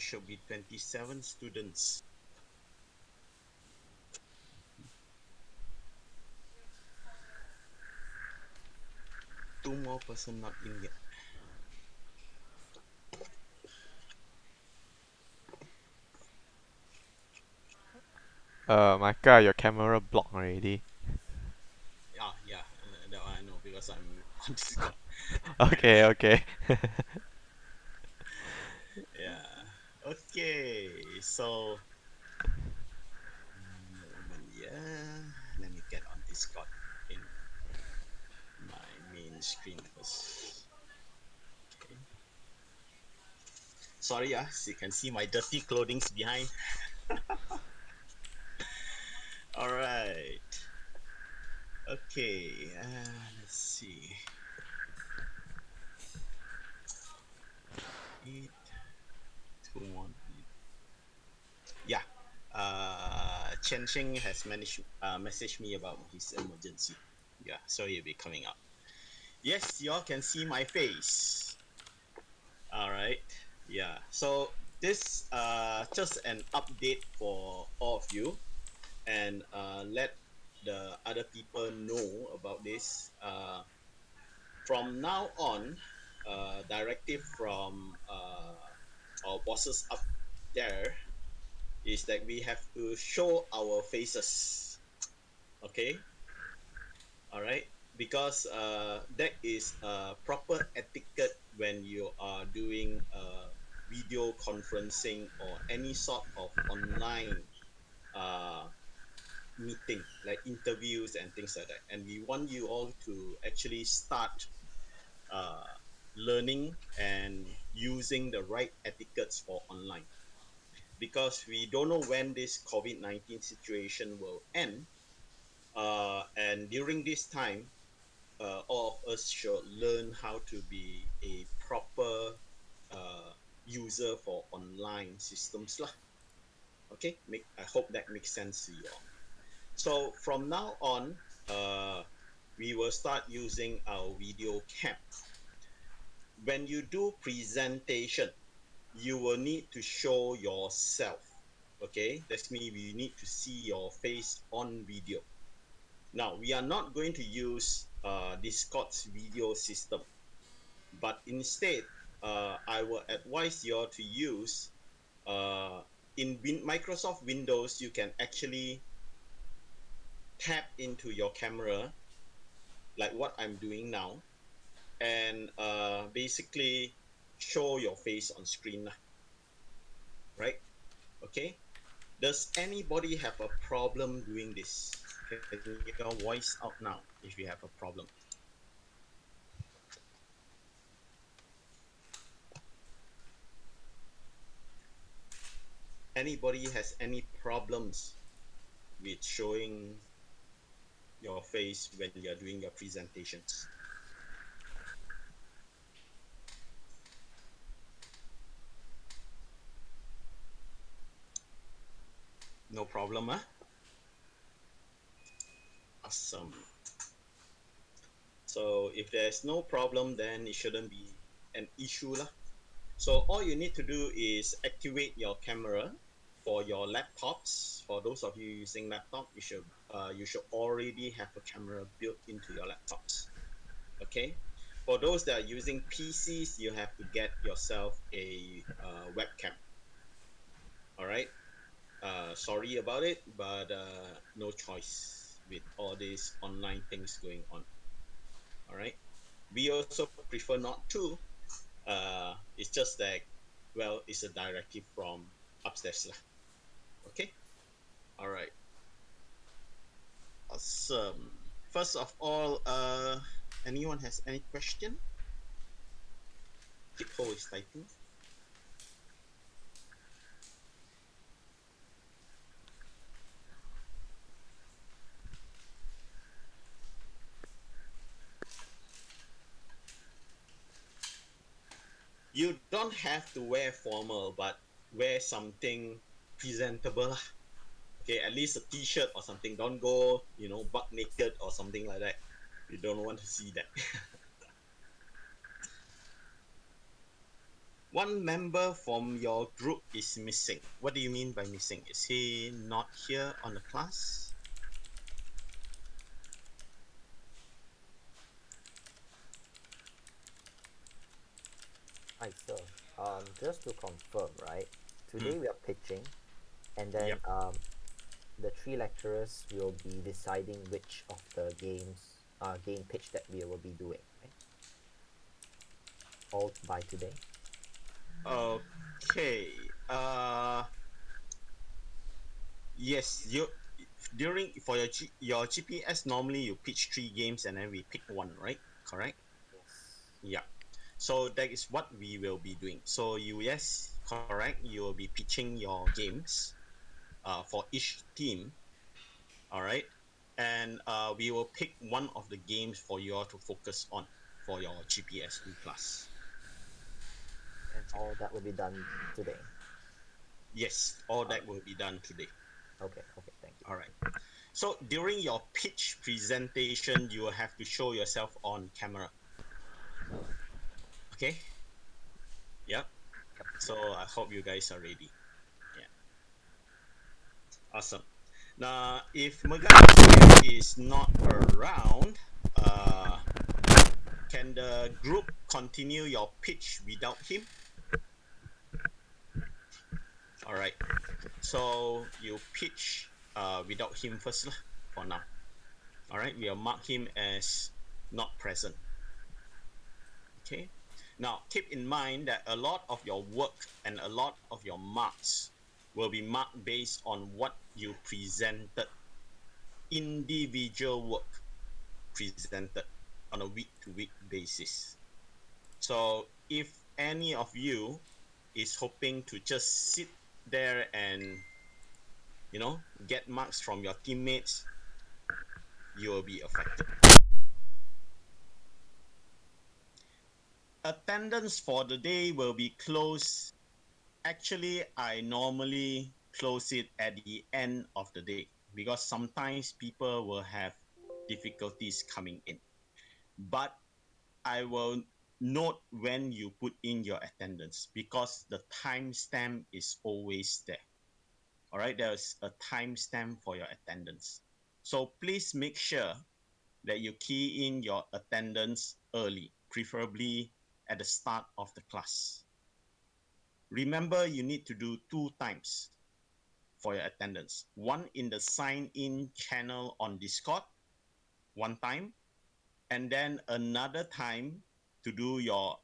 should be 27 students. Two more person not in yet. Micah, your camera blocked already. Yeah, that one I know because I'm on Discord. Okay, okay. Yeah. Okay. So, moment, yeah. Let me get on Discord in my main screen first. Okay. Sorry, so you can see my dirty clothing's behind. All right. Okay. Let's see. 821. Yeah. Chen Sheng has messaged me about his emergency. Yeah, so he'll be coming up. Yes, y'all can see my face. All right. Yeah. So this just an update for all of you, and let the other people know about this. From now on, directive from our bosses up there is that we have to show our faces. Okay. All right. Because that is proper etiquette when you are doing video conferencing or any sort of online uh, meeting, like interviews and things like that. And we want you all to actually start uh, learning and using the right etiquettes for online, because we don't know when this COVID-19 situation will end. And during this time, all of us should learn how to be a proper user for online systems lah. Okay, I hope that makes sense to you all. So from now on, we will start using our video cam. When you do presentation, you will need to show yourself. Okay, that's mean we need to see your face on video. Now we are not going to use Discord's video system, but instead, I will advise you all to use in Microsoft Windows. You can actually tap into your camera like what I'm doing now, and basically show your face on screen, right? Okay. Does anybody have a problem doing this? Can you voice out now if you have a problem? Anybody has any problems with showing your face when you're doing your presentations? No problem, huh? Awesome. So if there's no problem, then it shouldn't be an issue lah. So all you need to do is activate your camera for your laptops. For those of you using laptop, you should already have a camera built into your laptops. Okay. For those that are using PCs, you have to get yourself a webcam. All right. Sorry about it, but no choice with all these online things going on. All right. We also prefer not to. It's just that, well, it's a directive from upstairs lah. Okay. All right. Awesome. First of all, anyone has any question? Hippo is typing. You don't have to wear formal, but wear something presentable. Okay, at least a t-shirt or something. Don't go, butt naked or something like that. You don't want to see that. One member from your group is missing. What do you mean by missing? Is he not here on the class? Hi, so just to confirm, right? Hmm. Today we are pitching, and then Yep. the three lecturers will be deciding which of the game pitch that we will be doing, right? All by today. Okay. Yes. You during for your GPS normally you pitch three games and then we pick one, right? Correct. Yes. Yeah. So that is what we will be doing. So you yes correct. You will be pitching your games for each team. All right. And we will pick one of the games for you all to focus on for your GPS2 class. And Okay. all that will be done today. Yes, all All that right. will be done today. Okay. Okay. Thank you. All right. So during your pitch presentation, you will have to show yourself on camera. Okay. Yep. Yep. So I hope you guys are ready. Yeah. Awesome. Now, if Megan is not around, uh, can the group continue your pitch without him? All right. So you pitch without him first lah, for now. All right. We'll mark him as not present. Okay. Now, keep in mind that a lot of your work and a lot of your marks will be marked based on what you presented, individual work presented on a week to week basis. So, if any of you is hoping to just sit there and get marks from your teammates, you will be affected. Attendance for the day will be closed. Actually, I normally close it at the end of the day because sometimes people will have difficulties coming in. But I will note when you put in your attendance because the timestamp is always there. All right, there's a timestamp for your attendance. So please make sure that you key in your attendance early, preferably at the start of the class. Remember, you need to do two times for your attendance. One in the sign in channel on Discord, one time, and then another time to do your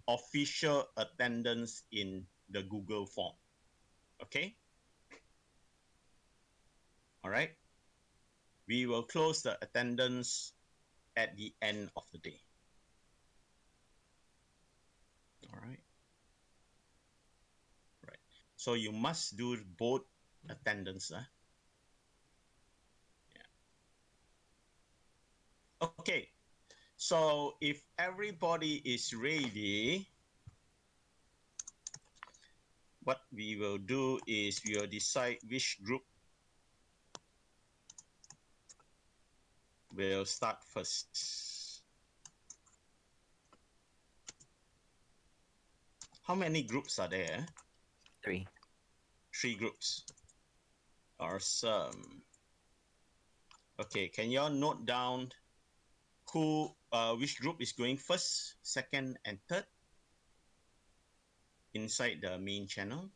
official attendance in the Google form. Okay? All right. We will close the attendance at the end of the day. All right. Right. So you must do both attendance. Yeah. Okay. So if everybody is ready, what we will do is we will decide which group will start first. How many groups are there? Three. Three groups. Awesome. Okay, can y'all note down which group is going first, second, and third inside the main channel?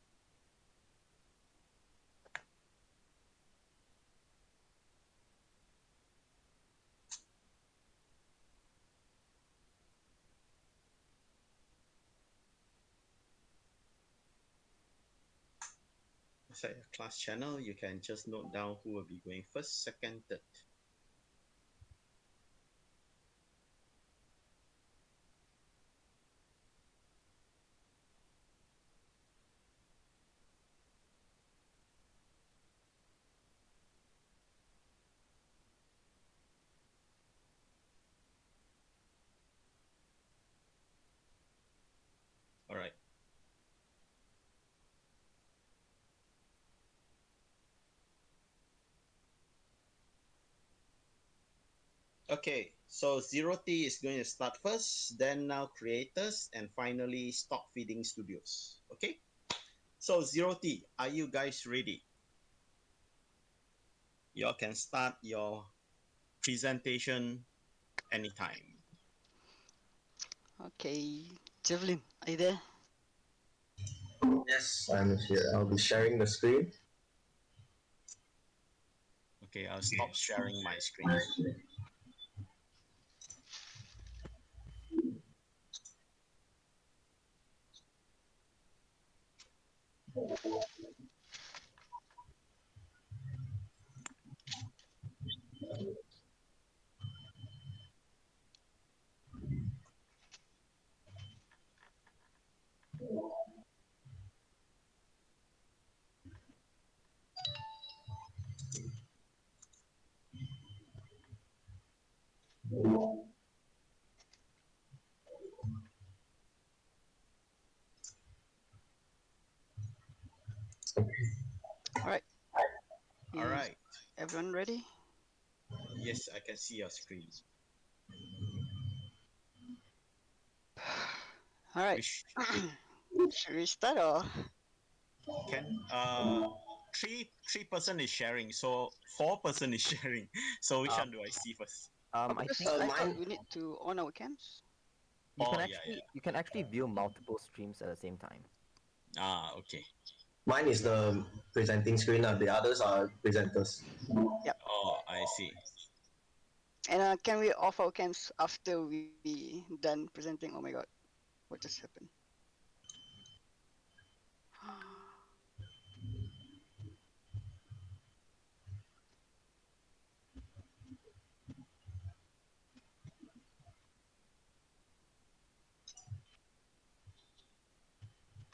Inside the class channel, you can just note down who will be going first, second, third. All right. Okay, so Zero T is going to start first, then now creators, and finally stock feeding studios. Okay, so Zero T, are you guys ready? You all can start your presentation anytime. Okay, Javelin, are you there? Yes, I'm here. I'll be sharing the screen. Okay, I'll stop sharing my screen. All right, All is right. everyone ready? Yes, I can see your screen. All right, Which should we start or? can three person is sharing, so four-person is sharing. So which one Um, do I see first? Oh, I because think I thought Mine. we need to on our cams. Oh yeah, yeah. you can actually view multiple streams at the same time. Okay. Mine is the presenting screen. The others are presenters. Yep. Oh, I see. And can we off our cams after we done presenting? Oh my god, what just happened?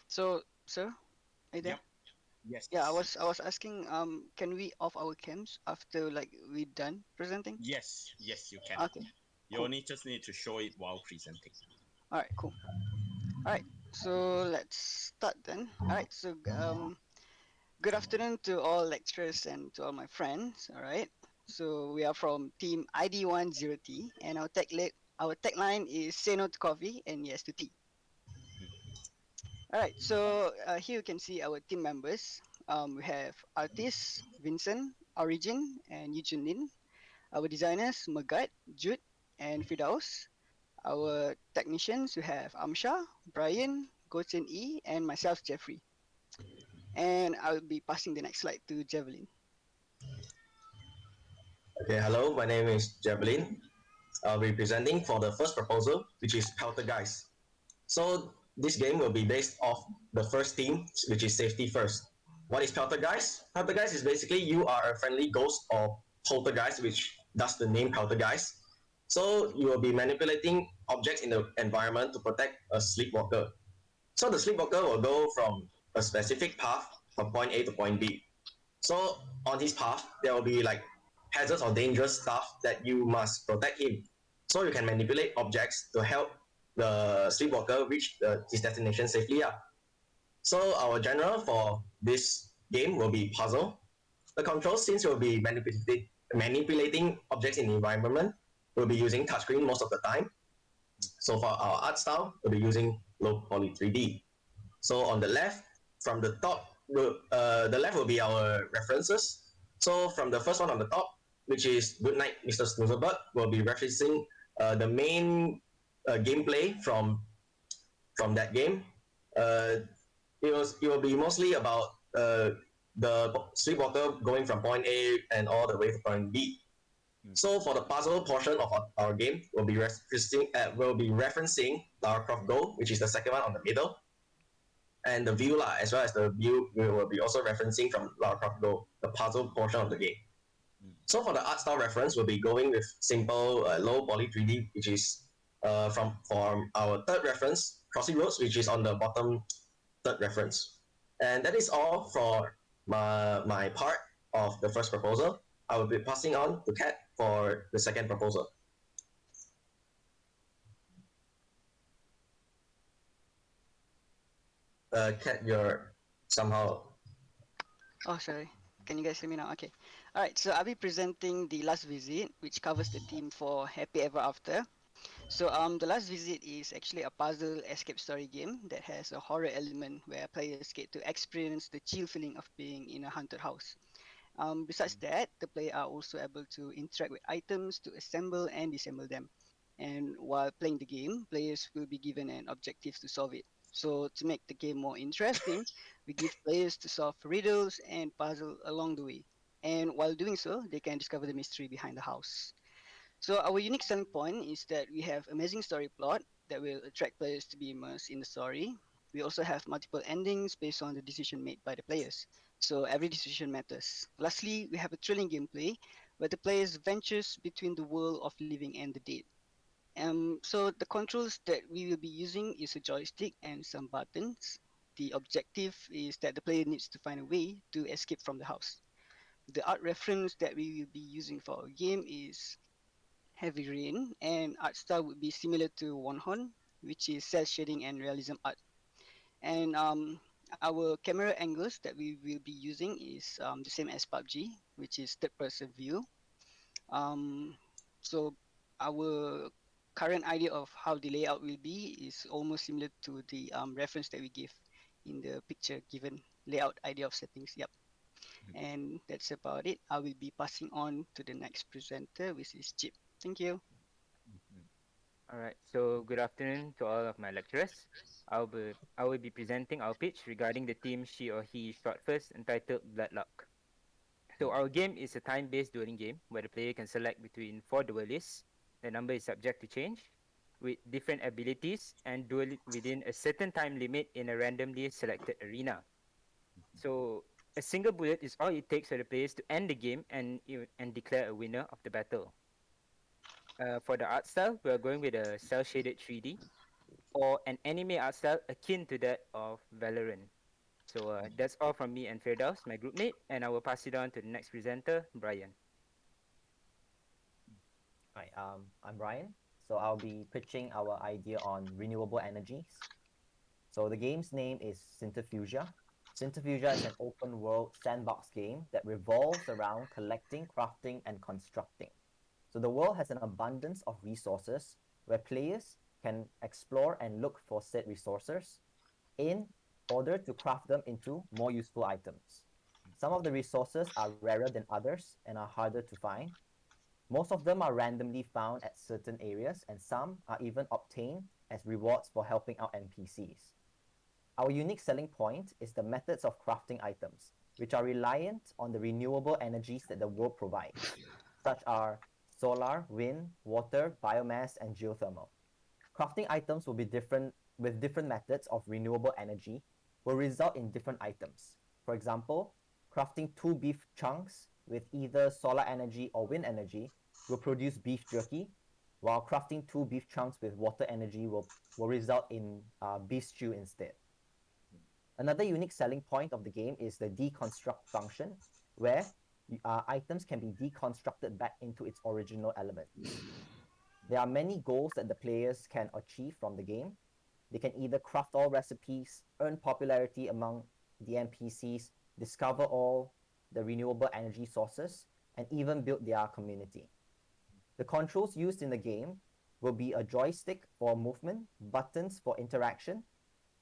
So, sir, are you there? Yep. Yeah, Yes. I was asking, can we off our cams after like we done presenting? Yes. Yes, you can. Okay, You cool. only just need to show it while presenting. All right, cool. All right, so let's start then. All right, so good afternoon to all lecturers and to all my friends. All right, so we are from team ID10T, and our tagline is "Say no to coffee and yes to tea." All right, so here you can see our team members. We have artists Vincent, Origin, and Eugene Lin. Our designers Magat, Jude, and Fidaus. Our technicians we have Amsha, Brian, Gochen E, and myself Jeffrey. And I'll be passing the next slide to Javelin. Okay, hello, my name is Javelin. I'll be presenting for the first proposal, which is Poltergeist. So this game will be based off the first theme, which is safety first. What is Poltergeist? Poltergeist is basically you are a friendly ghost or poltergeist, which does the name Poltergeist. So you will be manipulating objects in the environment to protect a sleepwalker. So the sleepwalker will go from a specific path from point A to point B. So on his path, there will be like hazards or dangerous stuff that you must protect him. So you can manipulate objects to help the sleepwalker reach his destination safely. Yeah. So our genre for this game will be puzzle. The control since will be manipulating objects in the environment. We'll be using touchscreen most of the time. So for our art style, we'll be using low poly 3D. So on the left, from the top, the left will be our references. So from the first one on the top, which is Goodnight, Mr. Snoozebug, will be referencing the main gameplay from that game. Uh, it will be mostly about the sleepwalker going from point A and all the way to point B. So for the puzzle portion of our game, will be referencing Lara Croft Go, which is the second one on the middle, and the view lah, as well as the view we will be also referencing from Lara Croft Go, the puzzle portion of the game. So for the art style reference, we'll be going with simple low poly 3D, which is from our third reference, Crossy Roads, which is on the bottom third reference. And that is all for my part of the first proposal. I will be passing on to Kat for the second proposal. Kat, you're somehow. Oh, sorry. Can you guys hear me now? Okay. All right, so I'll be presenting The Last Visit, which covers the theme for Happy Ever After. So The Last Visit is actually a puzzle escape story game that has a horror element where players get to experience the chill feeling of being in a haunted house. Besides that, the player are also able to interact with items to assemble and disassemble them. And while playing the game, players will be given an objective to solve it. So to make the game more interesting, we give players to solve riddles and puzzles along the way. And while doing so, they can discover the mystery behind the house. So our unique selling point is that we have amazing story plot that will attract players to be immersed in the story. We also have multiple endings based on the decision made by the players. So every decision matters. Lastly, we have a thrilling gameplay where the players ventures between the world of living and the dead. So the controls that we will be using is a joystick and some buttons. The objective is that the player needs to find a way to escape from the house. The art reference that we will be using for our game is heavy rain, and art style would be similar to Wonhon, which is cel shading and realism art. And our camera angles that we will be using is the same as PUBG, which is third person view. Um, so our current idea of how the layout will be is almost similar to the reference that we give in the picture given layout idea of settings. Yep. And that's about it. I will be passing on to the next presenter, which is Chip. Thank you. All right. So good afternoon to all of my lecturers. I will be presenting our pitch regarding the team she or he shot first entitled Bloodlock. So our game is a time-based dueling game where the player can select between four duelists. The number is subject to change with different abilities and duel within a certain time limit in a randomly selected arena. So a single bullet is all it takes for the players to end the game and declare a winner of the battle. For the art style, we are going with a cel shaded 3D or an anime art style akin to that of Valorant. So that's all from me and Firdaus, my group mate, and I will pass it on to the next presenter, Brian. Hi, I'm Brian. So I'll be pitching our idea on renewable energies. So the game's name is Centrifugia. Centrifugia is an open world sandbox game that revolves around collecting, crafting, and constructing. So the world has an abundance of resources where players can explore and look for said resources in order to craft them into more useful items. Some of the resources are rarer than others and are harder to find. Most of them are randomly found at certain areas, and some are even obtained as rewards for helping out NPCs. Our unique selling point is the methods of crafting items, which are reliant on the renewable energies that the world provides, such are solar, wind, water, biomass, and geothermal. Crafting items will be different with different methods of renewable energy will result in different items. For example, crafting two beef chunks with either solar energy or wind energy will produce beef jerky, while crafting two beef chunks with water energy will result in beef stew instead. Another unique selling point of the game is the deconstruct function, where items can be deconstructed back into its original elements. There are many goals that the players can achieve from the game. They can either craft all recipes, earn popularity among the NPCs, discover all the renewable energy sources, and even build their community. The controls used in the game will be a joystick for movement, buttons for interaction,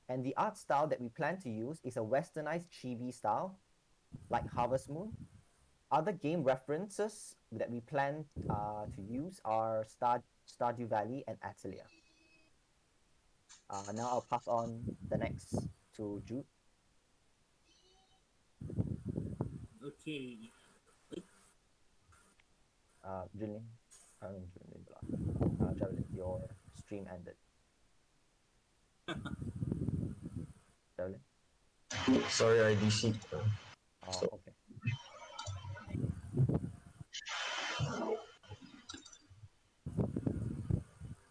and the art style that we plan to use is a westernized chibi style, like Harvest Moon. Other game references that we plan to use are Stardew Valley and Atelier. Now I'll pass on the next to Jude. Okay. Julin, I mean Julin, Javelin, your stream ended. Javelin. Sorry, I DC. Oh, So okay.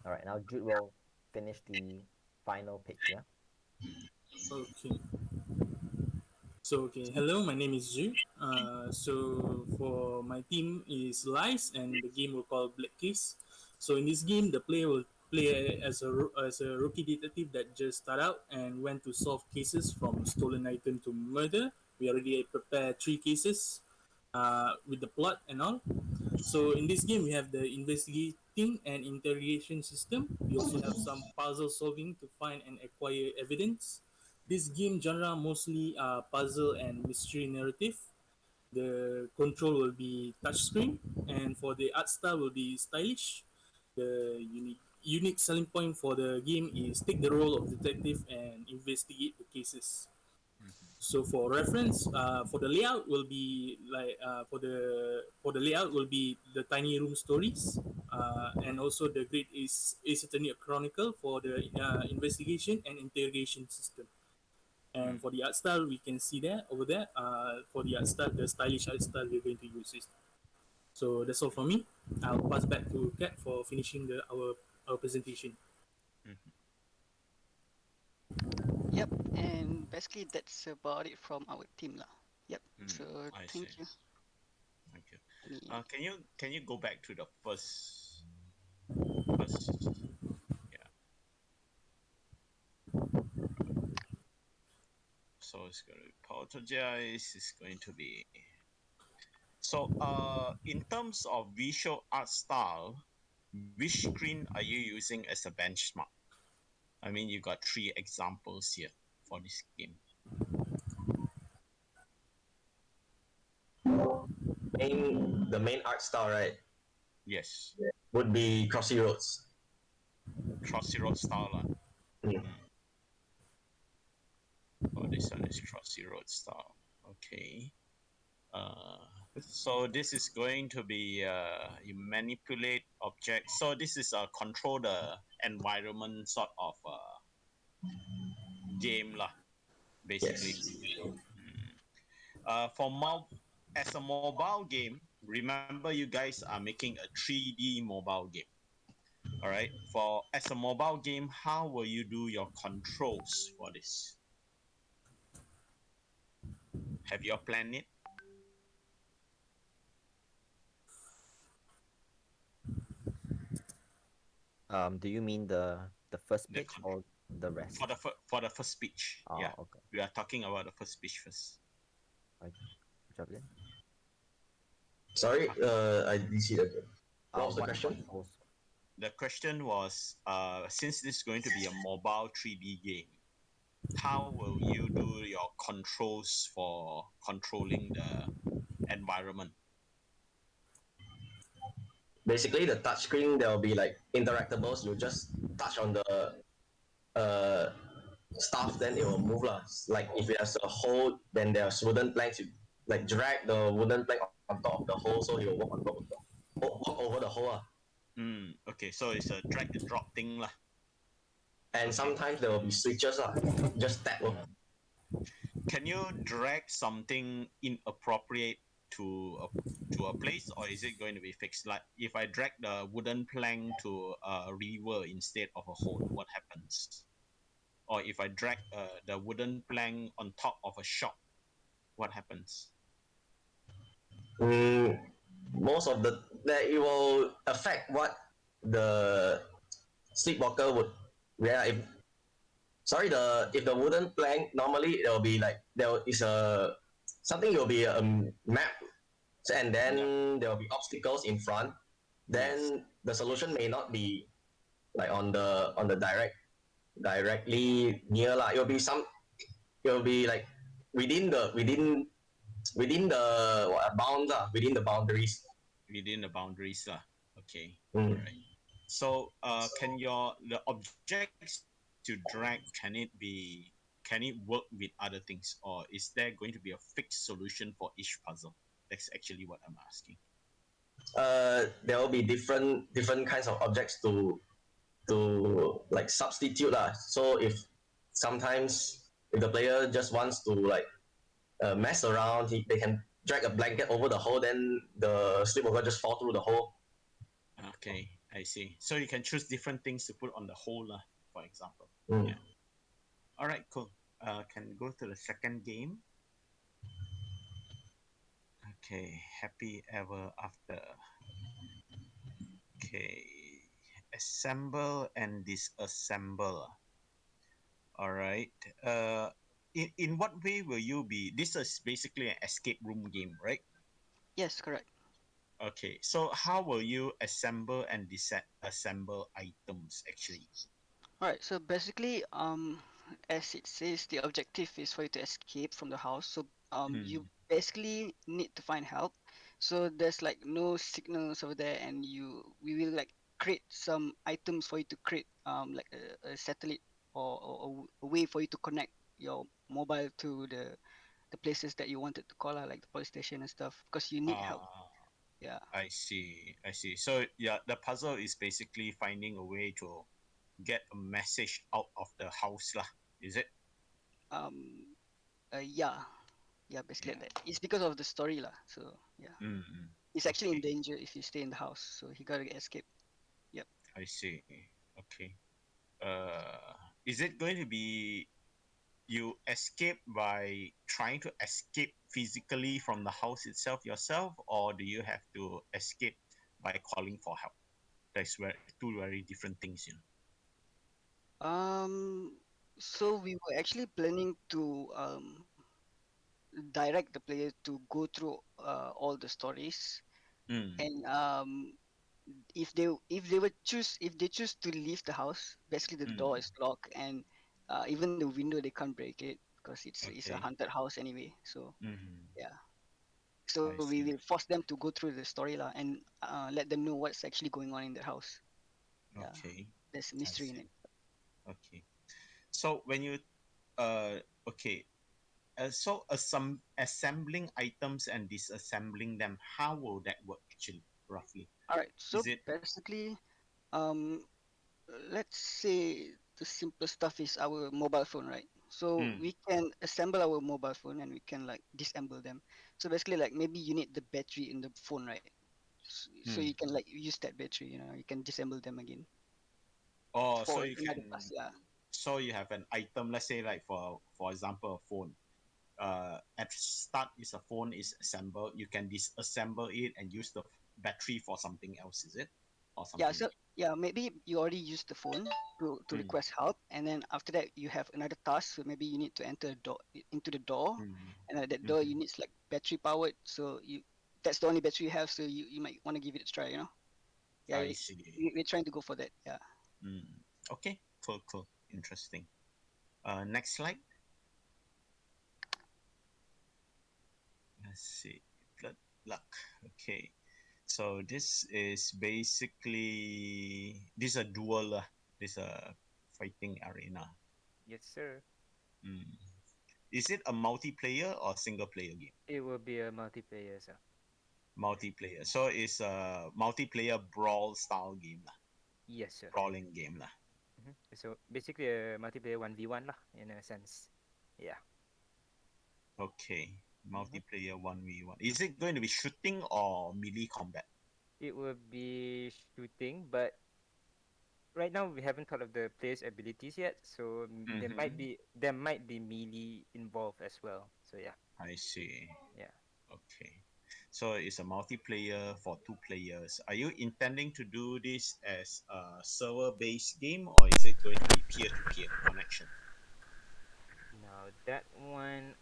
All right. Now Jude will finish the final pitch. Yeah. Okay. So, hello, my name is Ju. So for my team is Lice, and the game will call Black Case. So in this game, the player will play as a rookie detective that just start out and went to solve cases from stolen item to murder. We already prepared three cases. with the plot and all. So in this game, we have the investigating and interrogation system. We also have some puzzle solving to find and acquire evidence. This game genre mostly puzzle and mystery narrative. The control will be touchscreen, and for the art style will be stylish. The unique selling point for the game is take the role of detective and investigate the cases. So for reference, for the layout will be like for the layout will be the tiny room stories, and also the Great Ace Attorney Chronicle for the investigation and interrogation system. And for the art style, we can see that over there. For the art style, the stylish art style we're going to use is. So that's all for me. I'll pass back to Kat for finishing our presentation. Mhm. Yep, and basically that's about it from our team lah. Yep. Mm, So I see. thank you. Thank you. Any Can you go back to the first yeah. So it's going to be apologize. It's going to be so. In terms of visual art style, which screen are you using as a benchmark? I mean, you got three examples here for this game. The main art style, right, Yes, would be Crossy Roads. Crossy Road style lah. Mm. Mm. Oh, this one is Crossy Road style. Okay. Uh, so this is going to be you manipulate objects. So this is a control the environment sort of game lah, basically. Yes. Mm. As a mobile game, remember you guys are making a 3D mobile game. All right. For as a mobile game, how will you do your controls for this? Have you planned it? Do you mean the first The pitch con- or the rest? for the first speech. Yeah, Okay. we are talking about the first speech first. Right. Javelin. Sorry, I didn't see that. What was the What question? controls? The question was, since this is going to be a mobile 3D game, how will you do your controls for controlling the environment? Basically, the touchscreen there will be like interactables. You just touch on the uh, stuff, then it will move lah. Like if there's a hole, then there's wooden planks. You like drag the wooden plank on top of the hole, so he will walk on top of the walk over the hole. Okay, so it's a drag and drop thing lah. And Okay. sometimes there will be switches lah. Just tap. Can you drag something inappropriate to a place, or is it going to be fixed? Like if I drag the wooden plank to a river instead of a hole, what happens? Or if I drag the wooden plank on top of a shop, what happens? Mm, most of the that it will affect what the sleepwalker would. Yeah, if sorry, the if the wooden plank normally there will be like there is a something will be a map, and Yeah. then there will be obstacles in front. Yes. Then the solution may not be like on the directly near lah. It will be some. It will be like within the what, bounds within the boundaries. Within the boundaries lah. Okay. All Mm. right. So can the objects you drag, can it work with other things, or is there going to be a fixed solution for each puzzle? That's actually what I'm asking. There will be different kinds of objects to like substitute lah. So if sometimes if the player just wants to like mess around, they can drag a blanket over the hole, then the sleepwalker just fall through the hole. Okay, I see. So you can choose different things to put on the whole, for example. Mm. Yeah. All right, cool. Can go to the second game. Okay, happy ever after. Okay, assemble and disassemble. All right. In what way will you be? This is basically an escape room game, right? Yes, correct. Okay, so how will you assemble and disassemble items actually? All right. So basically, as it says, the objective is for you to escape from the house. So you Hmm. basically need to find help. So there's like no signals over there, and we will like create some items for you to create like a satellite or a way for you to connect your mobile to the places that you wanted to call out, like the police station and stuff, because you need help. Ah, Yeah. I see. I see. So yeah, the puzzle is basically finding a way to get a message out of the house lah. Is it? Um. Yeah. Yeah. Basically, Yeah. that. It's because of the story lah. So yeah. Mm-hmm. He's actually in Okay. danger if you stay in the house, so he gotta escape. Yep. I see. Okay. Is it going to be you escape by trying to escape physically from the house itself yourself, or do you have to escape by calling for help? That's very two very different things, you know. Um. So we were actually planning to direct the player to go through all the stories, Mm, and if they choose to leave the house, basically the door mm, is locked, and even the window they can't break it because it's a okay. haunted house anyway. So Mm, yeah. So I we will see. force them to go through the story lah, and let them know what's actually going on in the house. Yeah. Okay. There's a I mystery in see. it. Okay. So when you okay, so assembling items and disassembling them, how will that work actually, roughly? All right. So Is it? basically, um, let's say the simple stuff is our mobile phone, right? So Mm, we can assemble our mobile phone and we can like disassemble them. So basically, like maybe you need the battery in the phone, right? So you mm. can like use that battery. You can disassemble them again Oh, so for you another can, task. Yeah. so you have an item, let's say like for example, a phone. At start is a phone is assembled. You can disassemble it and use the battery for something else, is it? Or Yeah. something So different? yeah, maybe you already used the phone to Mm, request help, and then after that you have another task. So maybe you need to enter a door into the door, mm, and that door you mm-hmm. needs like battery powered. So you that's the only battery you have. So you might want to give it a try. Yeah, I see. we're trying to go for that. Yeah. Mm. Okay, cool, cool, interesting. Next slide. Let's see. Good luck. Okay. So this is basically this a duel lah. This a fighting arena. Yes, sir. Mm. Is it a multiplayer or single player game? It will be a multiplayer, sir. Multiplayer. So it's a multiplayer brawl style game lah. Yes, sir. Brawling game lah. So basically a multiplayer 1v1 lah, in a sense. Yeah. Okay. hmm Multiplayer 1v1. Is it going to be shooting or melee combat? It will be shooting, but right now we haven't thought of the player's abilities yet, so Mm-hmm. there might be melee involved as well. So yeah, I see. yeah. Okay. So it's a multiplayer for two players. Are you intending to do this as a server-based game or is it going to be peer-to-peer connection? Now that one,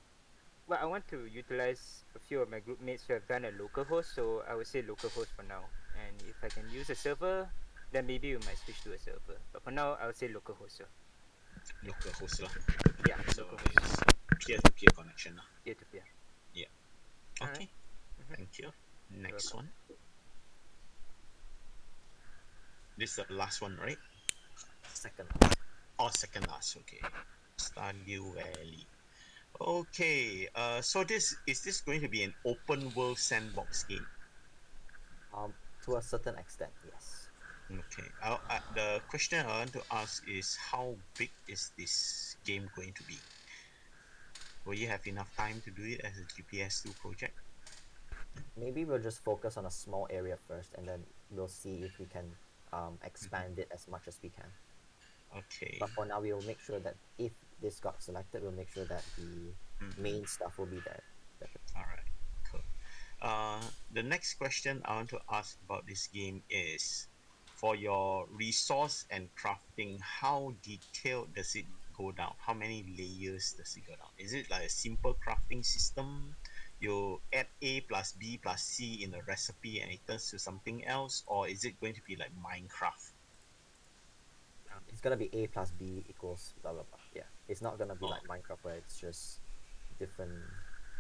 well, I want to utilize a few of my group mates who have done a local host, so I would say local host for now. And if I can use a server, then maybe we might switch to a server. But for now, I would say local host, sir. Local host lah. Yeah, So local host, it's peer-to-peer connection lah. peer to peer. Yeah. All right. Okay. Thank you. You're Next welcome. one. This is the last one, right? Second last. Or second last. Okay. Stardew Valley. Okay. So this is this going to be an open world sandbox game? To a certain extent, yes. Okay. The question I want to ask is how big is this game going to be? Will you have enough time to do it as a GPS2 project? Maybe we'll just focus on a small area first, and then we'll see if we can Mm-hmm. expand it as much as we can. Okay. But for now, we will make sure that if this got selected, we'll make sure that the Mm-hmm. main stuff will be there. All right. Cool. The next question I want to ask about this game is for your resource and crafting, how detailed does it go down? How many layers does it go down? Is it like a simple crafting system? you add A plus B plus C in a recipe and it turns to something else, or is it going to be like Minecraft? It's gonna be A plus B equals blah blah blah. Yeah, it's not gonna be Oh, like Minecraft where it's just different.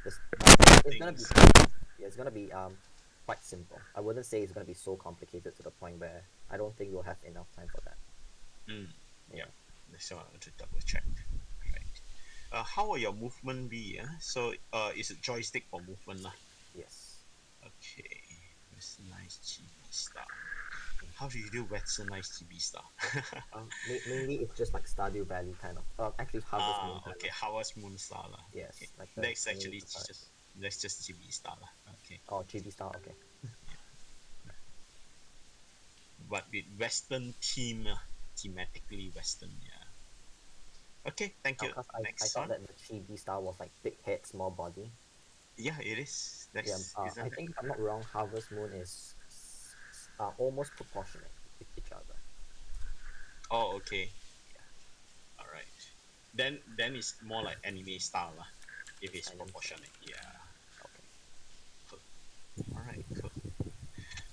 This different it's gonna be things. yeah, it's gonna be quite simple. I wouldn't say it's gonna be so complicated to the point where I don't think we'll have enough time for that. Mm, yeah, Yeah. that's what I want to double check. Right. How will your movement be? So, is it joystick for movement lah? Yes. Okay. Westernized GB star. How do you do westernized GB star? Mainly it's just like Stardew Valley kind of. Actually Harvest Moon kind Okay. of. Harvest Moon star lah. Okay. Yes, like the That's thingy actually prepared. just that's just GB star lah. Okay. Oh, Chibi Star. Okay. Yeah. But with Western theme, thematically Western. Yeah. Okay. Thank Now, you. cause I Next thought one. that the Chibi Star was like big head, small body. Yeah, it is. Yeah. That's I isn't that? think if I'm not wrong, Harvest Moon is almost proportionate with each other. Oh, okay. Yeah. All right. Then it's more like anime style lah. If it's Anime style. proportionate. Yeah. Okay. Cool. All right. Cool.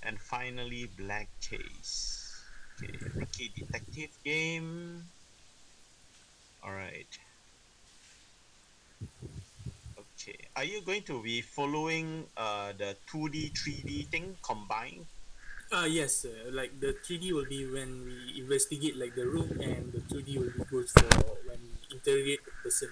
And finally, Black Case. Okay, rookie detective game. All right. Okay. Are you going to be following the 2D 3D thing combined? Yes, like the 3D will be when we investigate like the room, and the 2D will be goes for when we interrogate the person.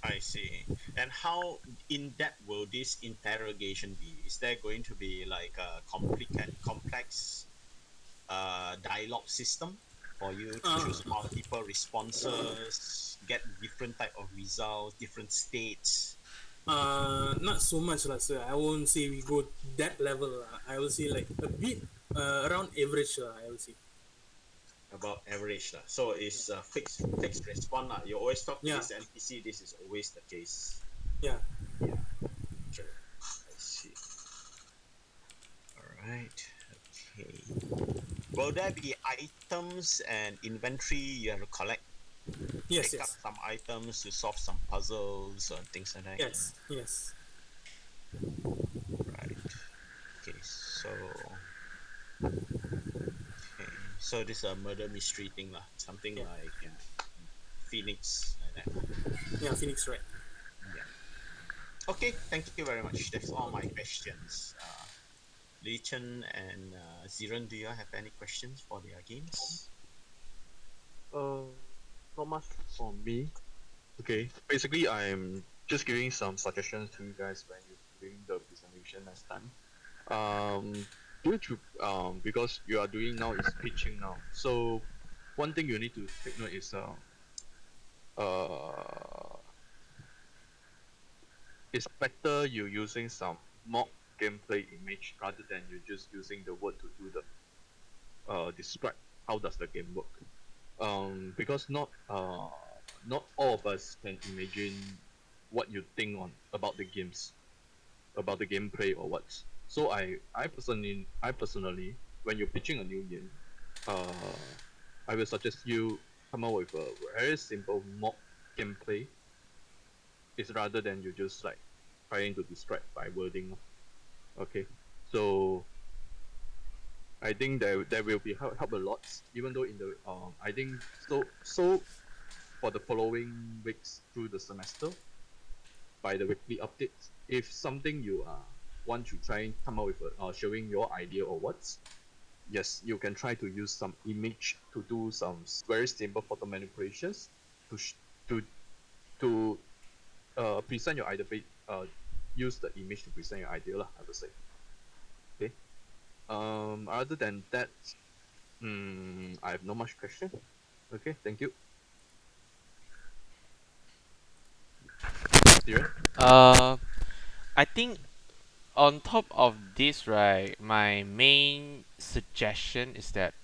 I see. And how in depth will this interrogation be? Is there going to be like a complex dialogue system for you to Uh, choose multiple responses, get different type of results, different states? not so much lah, sir. I won't say we go that level lah. I will say like a bit around average lah. I will say. About average lah. So it's a fixed response lah. You always talk to Yeah, this NPC. This is always the case. yeah. Yeah. Okay. I see. All right. Okay. Will there be items and inventory you have to collect? Yes, Pick up yes, some items to solve some puzzles or things like that. Yeah. yes, yes. Right. Okay. So this is a murder mystery thing lah. Something Yeah, like Phoenix like that lah. yeah. Phoenix, right? Yeah. Okay. Thank you very much. That's all my questions. Lee Chen and Ziran, do you have any questions for their games? Uh, Not much for me. Okay, basically I'm just giving some suggestions to you guys when you're doing the presentation next time. Due to because you are doing now is pitching now. So one thing you need to take note is uh it's better you using some mock gameplay image rather than you just using the word to do the describe how does the game work. Because not all of us can imagine what you think on about the games, about the gameplay or what. So I personally when you're pitching a new game, uh I will suggest you come up with a very simple mock gameplay is rather than you just like trying to describe by wording. Okay. So I think there will be help a lot, even though in the I think so for the following weeks through the semester by the weekly updates. If something you want to try and come up with showing your idea or what's, yes, you can try to use some image to do some very simple photo manipulations to to to present your idea. Use the image to present your idea lah, I would say. Okay. Other than that, I have no much question. Okay, thank you. Steven? Uh, I think on top of this, right, my main suggestion is that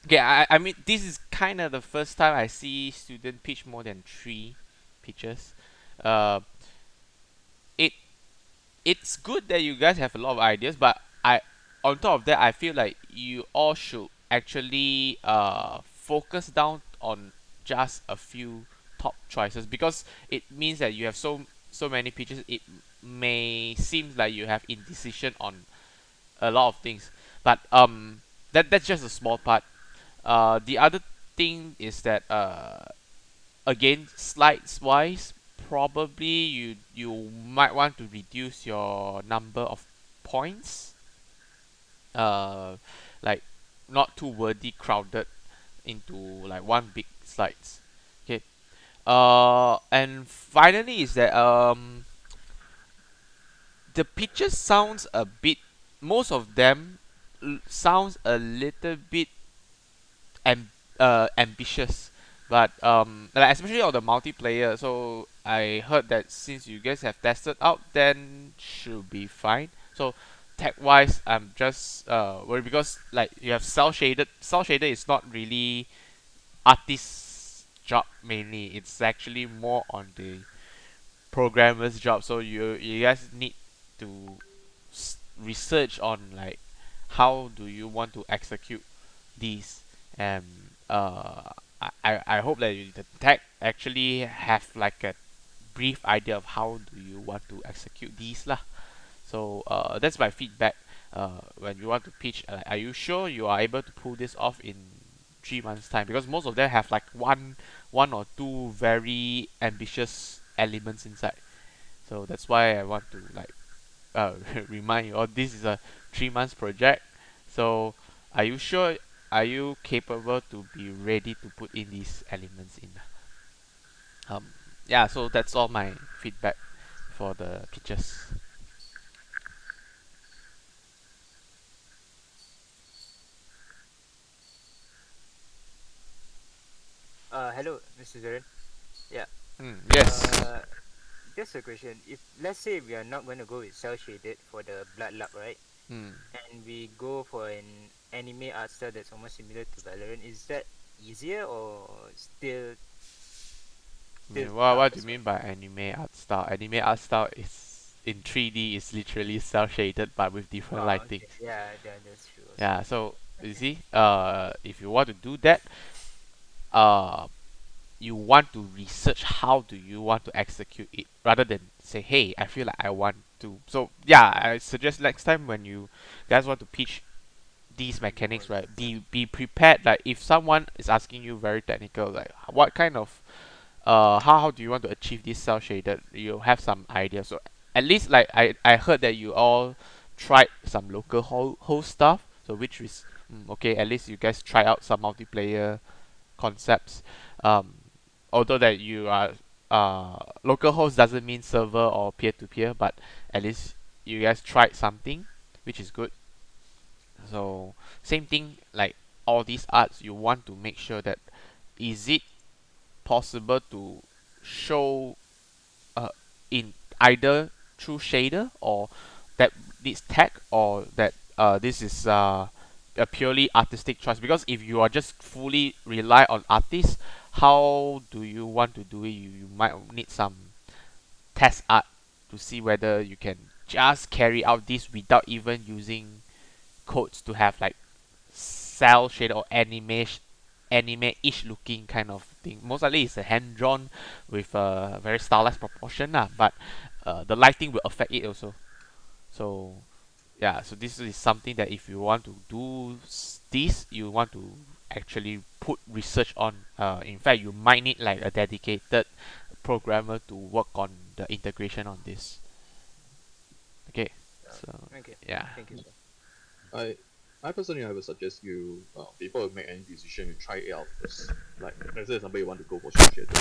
okay, I mean this is kind of the first time I see student pitch more than three pitches. Uh, it it's good that you guys have a lot of ideas, but I on top of that I feel like you all should actually focus down on just a few top choices because it means that you have so many pitches, it may seem like you have indecision on a lot of things. But that's just a small part. The other thing is that again, slides wise, probably you might want to reduce your number of points. Uh, like not too wordy crowded into like one big slides. Okay. And finally is that the pictures sounds a bit. Most of them sounds a little bit ambitious, but like especially on the multiplayer. So I heard that since you guys have tested out, then should be fine. So tech wise, I'm just worried because like you have cell shaded. Cell shaded is not really artist's job mainly. It's actually more on the programmer's job. So you guys need to research on like how do you want to execute these, and I hope that the tech actually have like a brief idea of how do you want to execute these lah. So that's my feedback. When you want to pitch, are you sure you are able to pull this off in 3 months time? Because most of them have like one or two very ambitious elements inside. So that's why I want to like remind you, oh, this is a 3 months project. So are you sure? Are you capable to be ready to put in these elements in? Um, yeah. So that's all my feedback for the pitches. Hello, Mr. Zeren. Yeah. Yes. Uh, just a question. If let's say we are not going to go with cell shaded for the blood luck, right? Hmm. And we go for an anime art style that's almost similar to Valorant, is that easier or still tough What do you as well? mean by anime art style? Anime art style is in 3D is literally cell shaded but with different Oh, okay. lightings. Yeah, that's true also. Yeah, so you Okay. see, if you want to do that, uh, you want to research how do you want to execute it rather than say, hey, I feel like I want to. So yeah, I suggest next time when you guys want to pitch these To be more mechanics, right? realistic. Be prepared. Like if someone is asking you very technical, like what kind of how do you want to achieve this cell shaded? You have some idea. So at least like I heard that you all tried some local host stuff. So which is okay. At least you guys try out some multiplayer concepts. Um, although that you are local host doesn't mean server or peer to peer, but at least you guys tried something, which is good. So same thing like all these arts, you want to make sure that is it possible to show uh, in either through shader or that needs tech or that this is a purely artistic choice, because if you are just fully rely on artists, how do you want to do it? You might need some test art to see whether you can just carry out this without even using codes to have like cell shade or anime-ish looking kind of thing. Most likely it's a hand drawn with a very stylized proportion lah, but the lighting will affect it also. So yeah, so this is something that if you want to do this, you want to actually put research on. In fact, you might need like a dedicated programmer to work on the integration on this. Okay, so Okay. yeah. Thank you, sir. I I personally I would suggest you before you make any decision, you try it out first. Like let's say somebody want to go for shell shaded.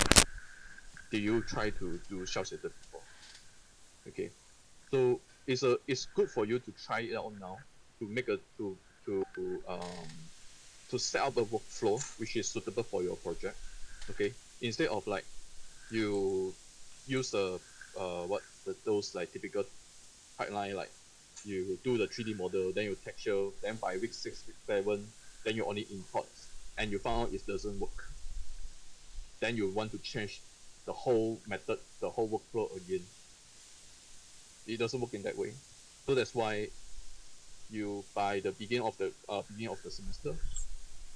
Do you try to do shell shaded before? Okay. So it's good for you to try it out now to make a um to set up a workflow which is suitable for your project. Okay. Instead of like you use those like typical pipeline, like you do the 3D model, then you texture, then by week 6, week 7, then you only import, and you found out it doesn't work. Then you want to change the whole method, the whole workflow again. It doesn't work in that way. So that's why you by the beginning of the semester,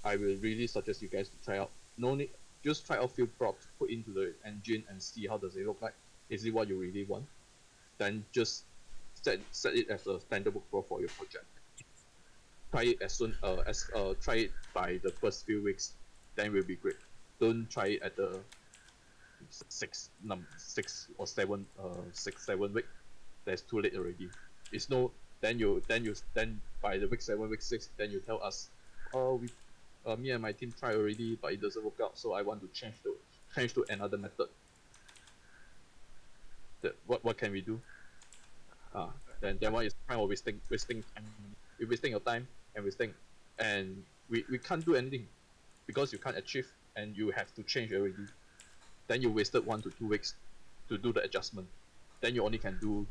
I will really suggest you guys to try out. No need, just try out few props, put into the engine and see how does it look like. is it what you really want? Then just set it as a standard workflow for your project. Try it as soon as try it by the first few weeks, then will be great. Don't try it at the 6 or 7 week. That's too late already. It's no then by the week 7, week 6, then you tell us, oh we me and my team try already, but it doesn't work out, so I want to change to another method. What can we do? Then what is kind of wasting time. You're wasting your time and wasting, and we can't do anything because you can't achieve and you have to change already. Then you wasted 1 to 2 weeks to do the adjustment. Then you only can do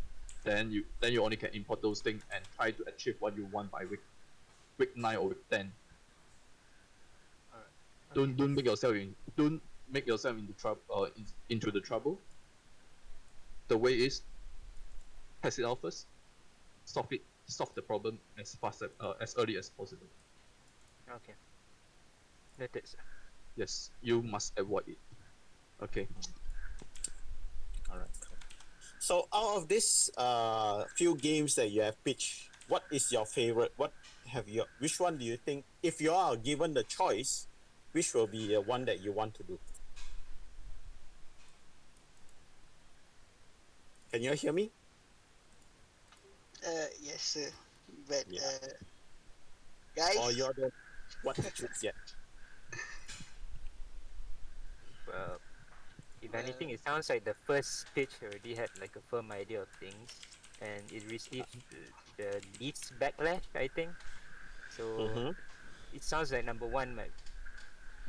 then you only can import those things and try to achieve what you want by week 9 or week 10. All right. Okay. Don't make yourself into trouble into the trouble. The way is test it out first, solve the problem as early as possible. Okay. Noted, sir. Yes, you must avoid it. Okay. All right. So out of this few games that you have pitched, what is your favorite? Which one do you think, if you are given the choice, which will be the one that you want to do? Can you hear me? Yes, sir. But Yeah. Or guys, you don't want to choose yet? Well, if anything, uh, it sounds like the first pitch already had like a firm idea of things, and it received the least backlash, I think. So Mm-hmm. it sounds like number one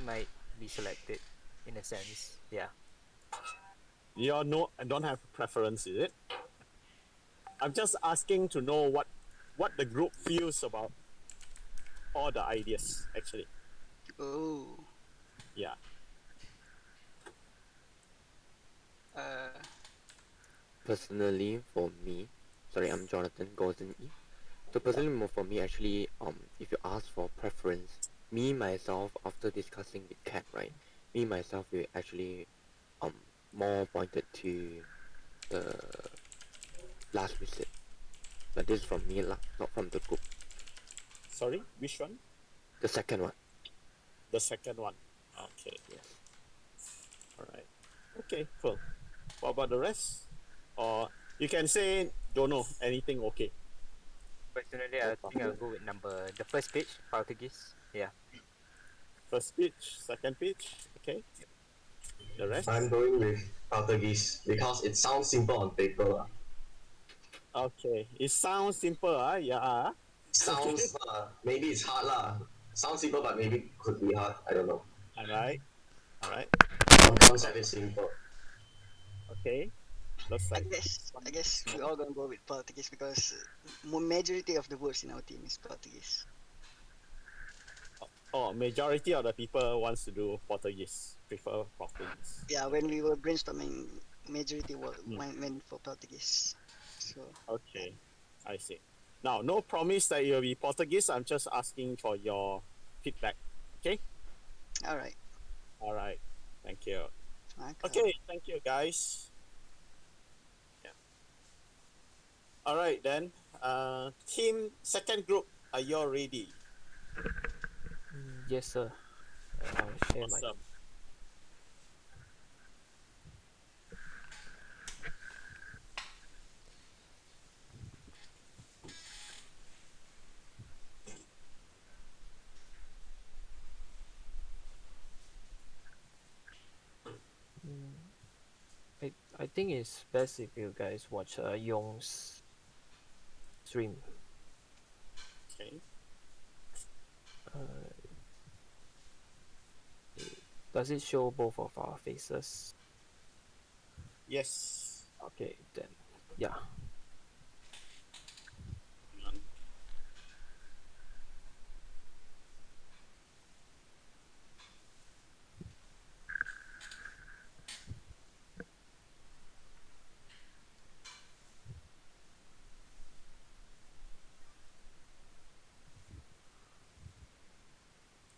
might be selected, in a sense. Yeah. You no, I don't have a preference, is it? I'm just asking to know what the group feels about all the ideas. Actually, oh, yeah. uh, Personally, for me, sorry, I'm Jonathan Golden E. So personally, more for me, actually, if you ask for preference, me myself, after discussing with Kat, right, me myself will actually um more pointed to the last visit, but this is from me lah, not from the group. Sorry, which one? The second one, The second one. Okay. yes. All right. Okay. Cool. What about the rest? Or you can say don't know anything. Okay. Personally, No I think I'll problem. go with the first pitch, Portuguese. Yeah. First pitch, second pitch. Okay. The I'm rest. going with Portuguese because it sounds simple on paper. Okay. It sounds simple. Yeah. Okay. Sounds maybe it's hard lah. Sounds simple, but maybe could be hard. I don't know. All right. All right. On concept is simple. Okay. Looks I like guess I guess we all gonna go with Portuguese because majority of the votes in our team is Portuguese. majority of the people wants to do Portuguese, prefer Portuguese. Yeah, when Okay. we were brainstorming, majority Mm. went for Portuguese. So yeah. Okay. I see. Now, no promise that it will be Portuguese. I'm just asking for your feedback. Okay. All right. All right. Thank you. Okay. Okay. Thank you, guys. Yeah. All right then. Team second group. Are you all ready? Yes, sir. I'll share my. Awesome. Mm, I think it's best if you guys watch Yong's stream. Okay. Uh, does it show both of our faces? Yes. Okay, then yeah. Hang on.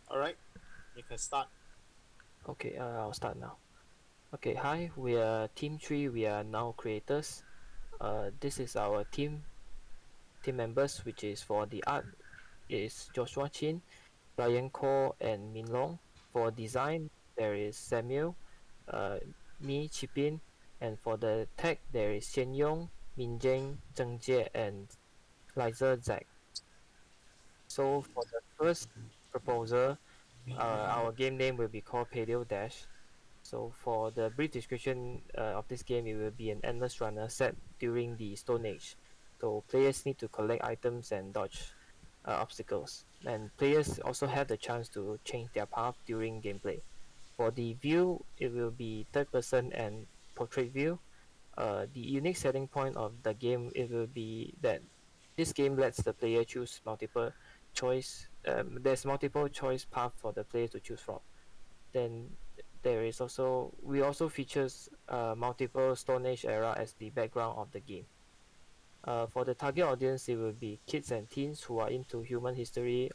All right. You can start. Okay, I'll start now. Okay, hi. We are Team 3. We are now creators. This is our team members, which is for the art is Joshua Chin, Ryan Ko, and Min Long. For design, there is Samuel, uh, me, Chipin, and for the tech, there is Xian Yong, Min Jing, Zheng Jie, and Liza Zhang. So for the first proposal, our game name will be called Paleo Dash. So for the brief description of this game, it will be an endless runner set during the Stone Age. So players need to collect items and dodge obstacles. And players also have the chance to change their path during gameplay. For the view, it will be third person and portrait view. The unique selling point of the game it will be that this game lets the player choose multiple choice. There's multiple choice path for the player to choose from. Then there is also we also features multiple Stone Age era as the background of the game. For the target audience, it will be kids and teens who are into human history.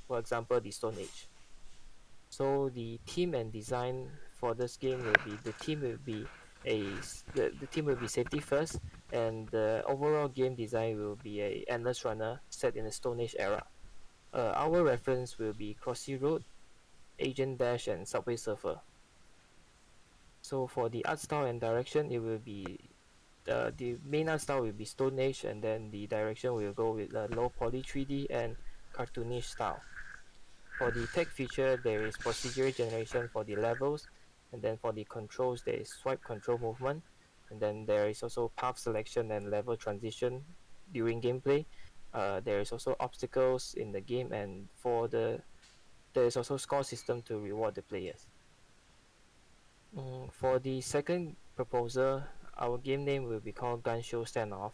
For example, the Stone Age. So the theme and design for this game will be the theme will be the theme will be safety first, and the overall game design will be a endless runner set in the Stone Age era. Our reference will be Crossy Road, Agent Dash, and Subway Surfer. So for the art style and direction, it will be the main art style will be Stone Age, and then the direction will go with low poly 3D and cartoonish style. For the tech feature, there is procedure generation for the levels, and then for the controls, there is swipe control movement, and then there is also path selection and level transition during gameplay. There is also obstacles in the game, and there is also score system to reward the players. For the second proposal, our game name will be called Gun Show Standoff.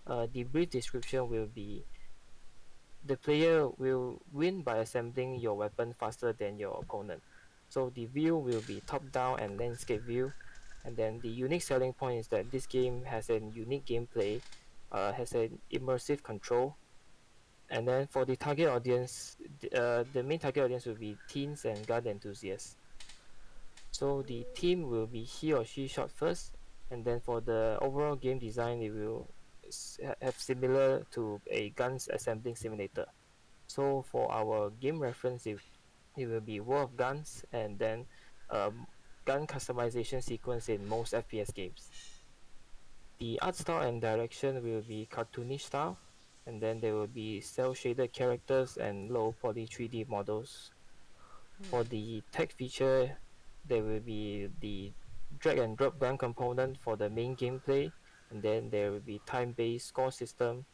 The brief description will be the player will win by assembling your weapon faster than your opponent. So the view will be top-down and landscape view. And then the unique selling point is that this game has a unique gameplay, has an immersive control. And then for the target audience, the main target audience will be teens and gun enthusiasts. So the team will be he or she shot first, and then for the overall game design, it will have similar to a guns assembling simulator. So for our game reference, it will be War of Guns and then um, gun customization sequence in most FPS games. The art style and direction will be cartoonish style, and then there will be cel shaded characters and low poly 3D models. For the tech feature, there will be the drag and drop gun component for the main gameplay, and then there will be time-based score system,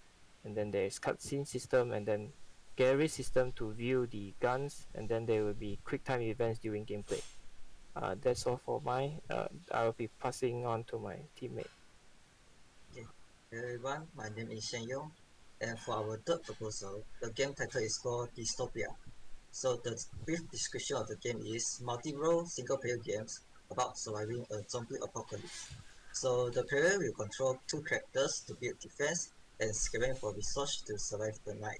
and then there is cutscene system, and then gallery system to view the guns, and then there will be quick time events during gameplay. That's all for my. I will be passing on to my teammate. Okay. Hello everyone, my name is Shen Yong, and for our third proposal, the game title is called Dystopia. So the brief description of the game is multi-role single-player games about surviving a zombie apocalypse. So the player will control two characters to build defense and scavenge for resources to survive the night.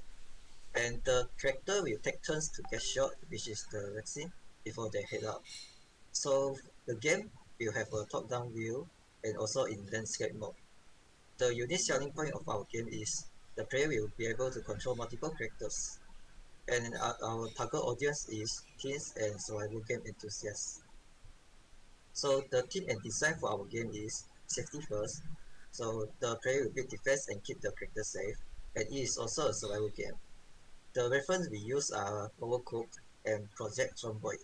And the character will take turns to get shot, which is the vaccine, before they head out. So the game will have a top-down view and also in landscape mode. The unique selling point of our game is the player will be able to control multiple characters, and our target audience is teens and survival game enthusiasts. So the theme and design for our game is safety first. So the player will build defense and keep the character safe, and it is also a survival game. The reference we use are Overcooked and Project Zomboid.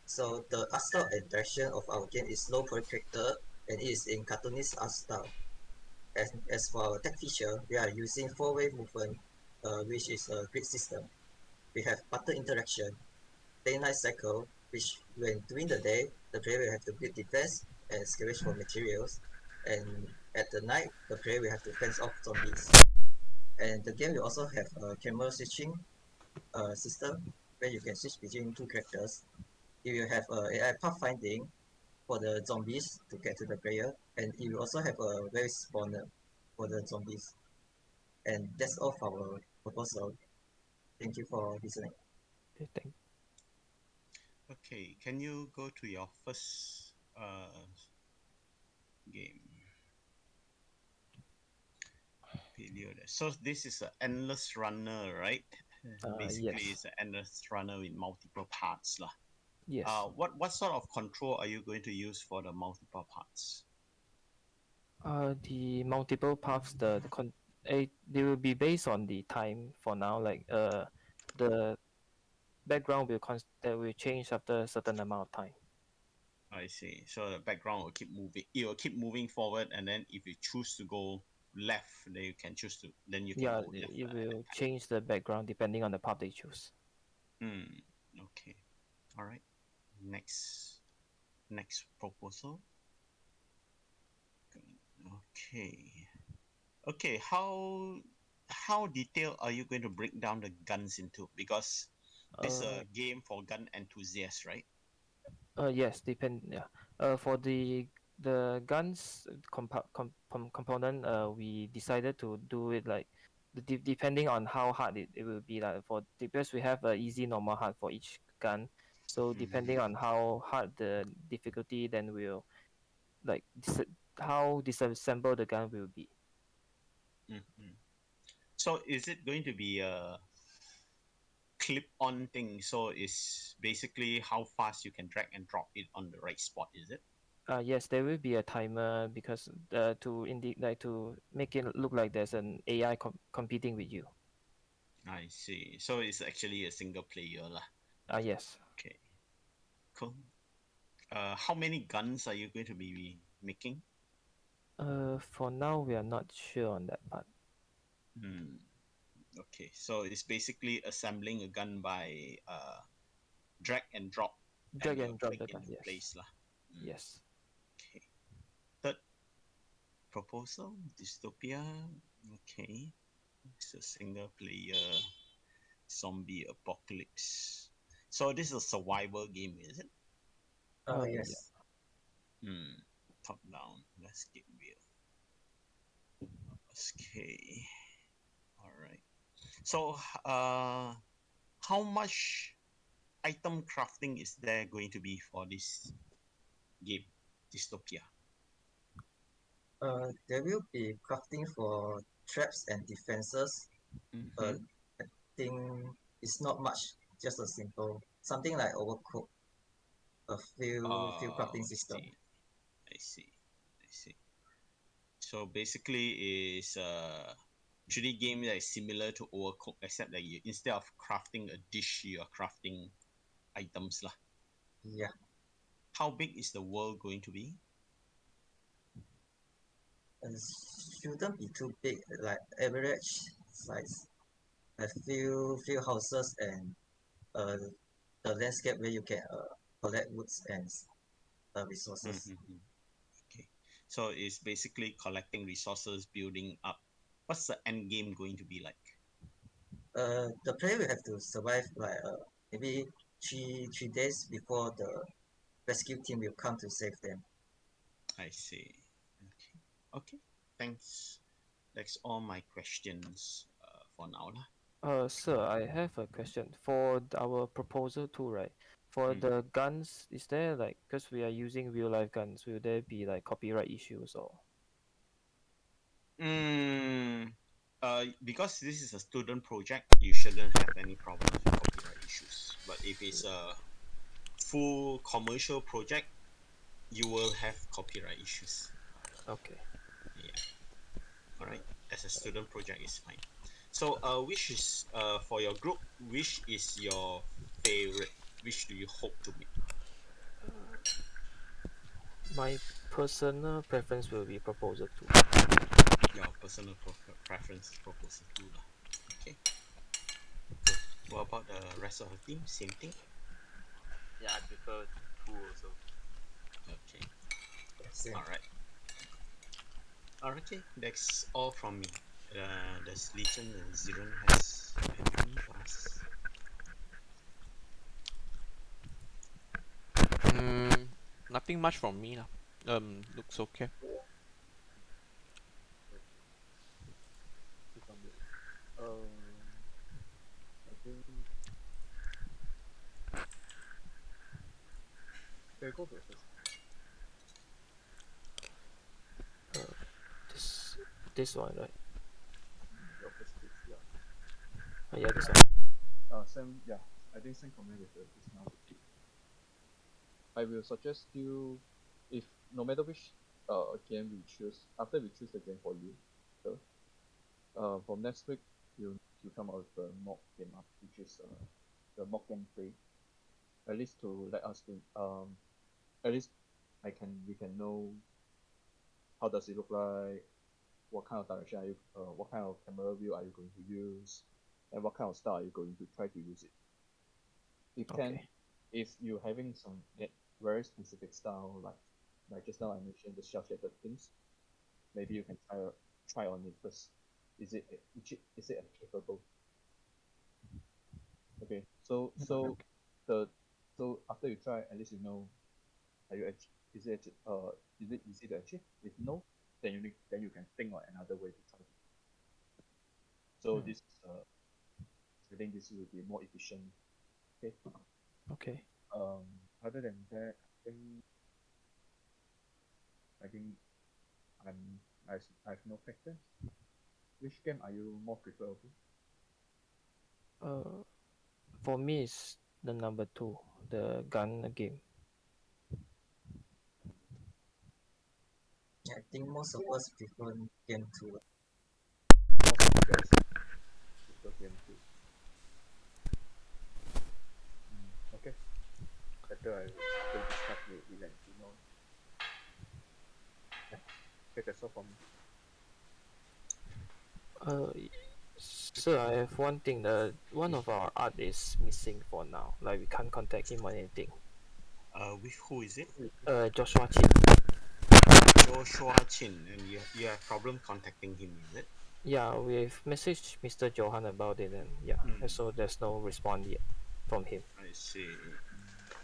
So the art style and direction of our game is low poly character and it is in cartoonist art style. As for our tech feature, we are using four-way movement, which is a grid system. We have button interaction, day-night cycle, which when during the day, the player will have to build defense and scavenge for materials, and at the night, the player will have to fence off zombies. And the game will also have a camera switching system where you can switch between two characters. It will have AI pathfinding for the zombies to get to the player, and it will also have a very spawner for the zombies. And that's all for our proposal. Thank you for listening. Okay, thank Okay, can you go to your first game? Period. So this is an endless runner, right? Basically, Yes. it's an endless runner with multiple parts, lah. Yes. What sort of control are you going to use for the multiple parts? The multiple paths, they will be based on the time for now. Like the background that will change after a certain amount of time. I see. So the background will keep moving. It will keep moving forward, and then if you choose to go left, then you can choose to. Then you can Yeah, go left it at that will time. change the background depending on the path they choose. Hmm. Okay. All right. Next. Next proposal. Okay. Okay. How detailed are you going to break down the guns into? Because this is Uh, a game for gun enthusiasts, right? yes, depend. Yeah. For the guns component, we decided to do it like depending on how hard it will be. Like because we have a easy, normal, hard for each gun. So depending Mm-hmm. on how hard the difficulty, then we'll like how disassemble the gun will be. Mm-hmm. So is it going to be a clip-on thing? So it's basically how fast you can drag and drop it on the right spot, is it? Yes, there will be a timer because to make it look like there's an AI competing with you. I see. So it's actually a single player lah. Yes. Okay, cool. How many guns are you going to be making? For now we are not sure on that part. Hmm. Okay, so it's basically assembling a gun by drag and drop, and Drag you and drop click the gun. into Yes. place lah. Hmm. Yes. Okay. Third proposal, dystopia. Okay, it's a single player zombie apocalypse. So this is a survival game, is it? Yeah. Yes. Hmm. Top down. Let's get real. Okay. All right. So, how much item crafting is there going to be for this game, Dystopia? There will be crafting for traps and defenses. Mm-hmm. Uh, I think it's not much, just a simple something like overcook. A few Oh, crafting I system. see. I see. I see. So basically, is 3D game that is similar to Overcooked, except that you instead of crafting a dish, you are crafting items lah. Yeah, How big is the world going to be? it shouldn't be too big. Like average size. A few houses and uh the landscape where you can collect woods and resources. Mm-hmm. Okay. So it's basically collecting resources, building up. What's the end game going to be like? The player will have to survive like maybe three days before the rescue team will come to save them. I see. Okay. Okay. Thanks. That's all my questions for now lah. Sir, I have a question for our proposal too, right? For Mm. the guns, is there like because we are using real life guns, will there be like copyright issues or? Mm. Because this is a student project, you shouldn't have any problems with copyright issues. But if it's a full commercial project, you will have copyright issues. Okay. Yeah. All right. As a student project, is fine. So, which is for your group? Which is your favorite? Which do you hope to make? My personal preference will be proposal two. Your personal preference proposal too lah. Okay. Cool. What about the rest of the team? Same thing. Yeah, I prefer two also. Okay. Same. All right. Okay. That's all from me. Does Legion and Ziran has anything for us? Mm, nothing much from me lah. Looks okay. Click on this. I think Okay, go to the first. This this one, right? Your first page, yeah. Yeah, this one. Same, yeah. I think same comment with the just now. I will suggest you, if no matter which game we choose, after we choose the game for you, so, from next week you come out with the mock game up, which is the mock gameplay. At least to let us think, at least we can know how does it look like, what kind of direction are you, what kind of camera view are you going to use, and what kind of style are you going to try to use it. If can, Okay. if you having some very specific style, like just now I mentioned the shell shaded things, maybe you can try on it first. Is it achievable? Okay, so the so after you try, at least you know, are you is it easy to achieve? If no, then you can think on another way to try. So this I think this will be more efficient. Okay. Okay. Other than that, I think I'm I have no factors. Which game are you more preferable? Uh, for me, it's the number two, the gun game. I think most of us prefer game 2. Most of you guys prefer game two. Okay. Better after we discuss we let you know. Yeah. Okay, that's all from me. Uh, Sir, I have one thing. One of our art is missing for now. Like we can't contact him or anything. With who is it? Joshua Chin. Joshua Chin, and you have problem contacting him, is it? Yeah, we've messaged Mr. Johan about it, and yeah, and so there's no response yet from him. I see.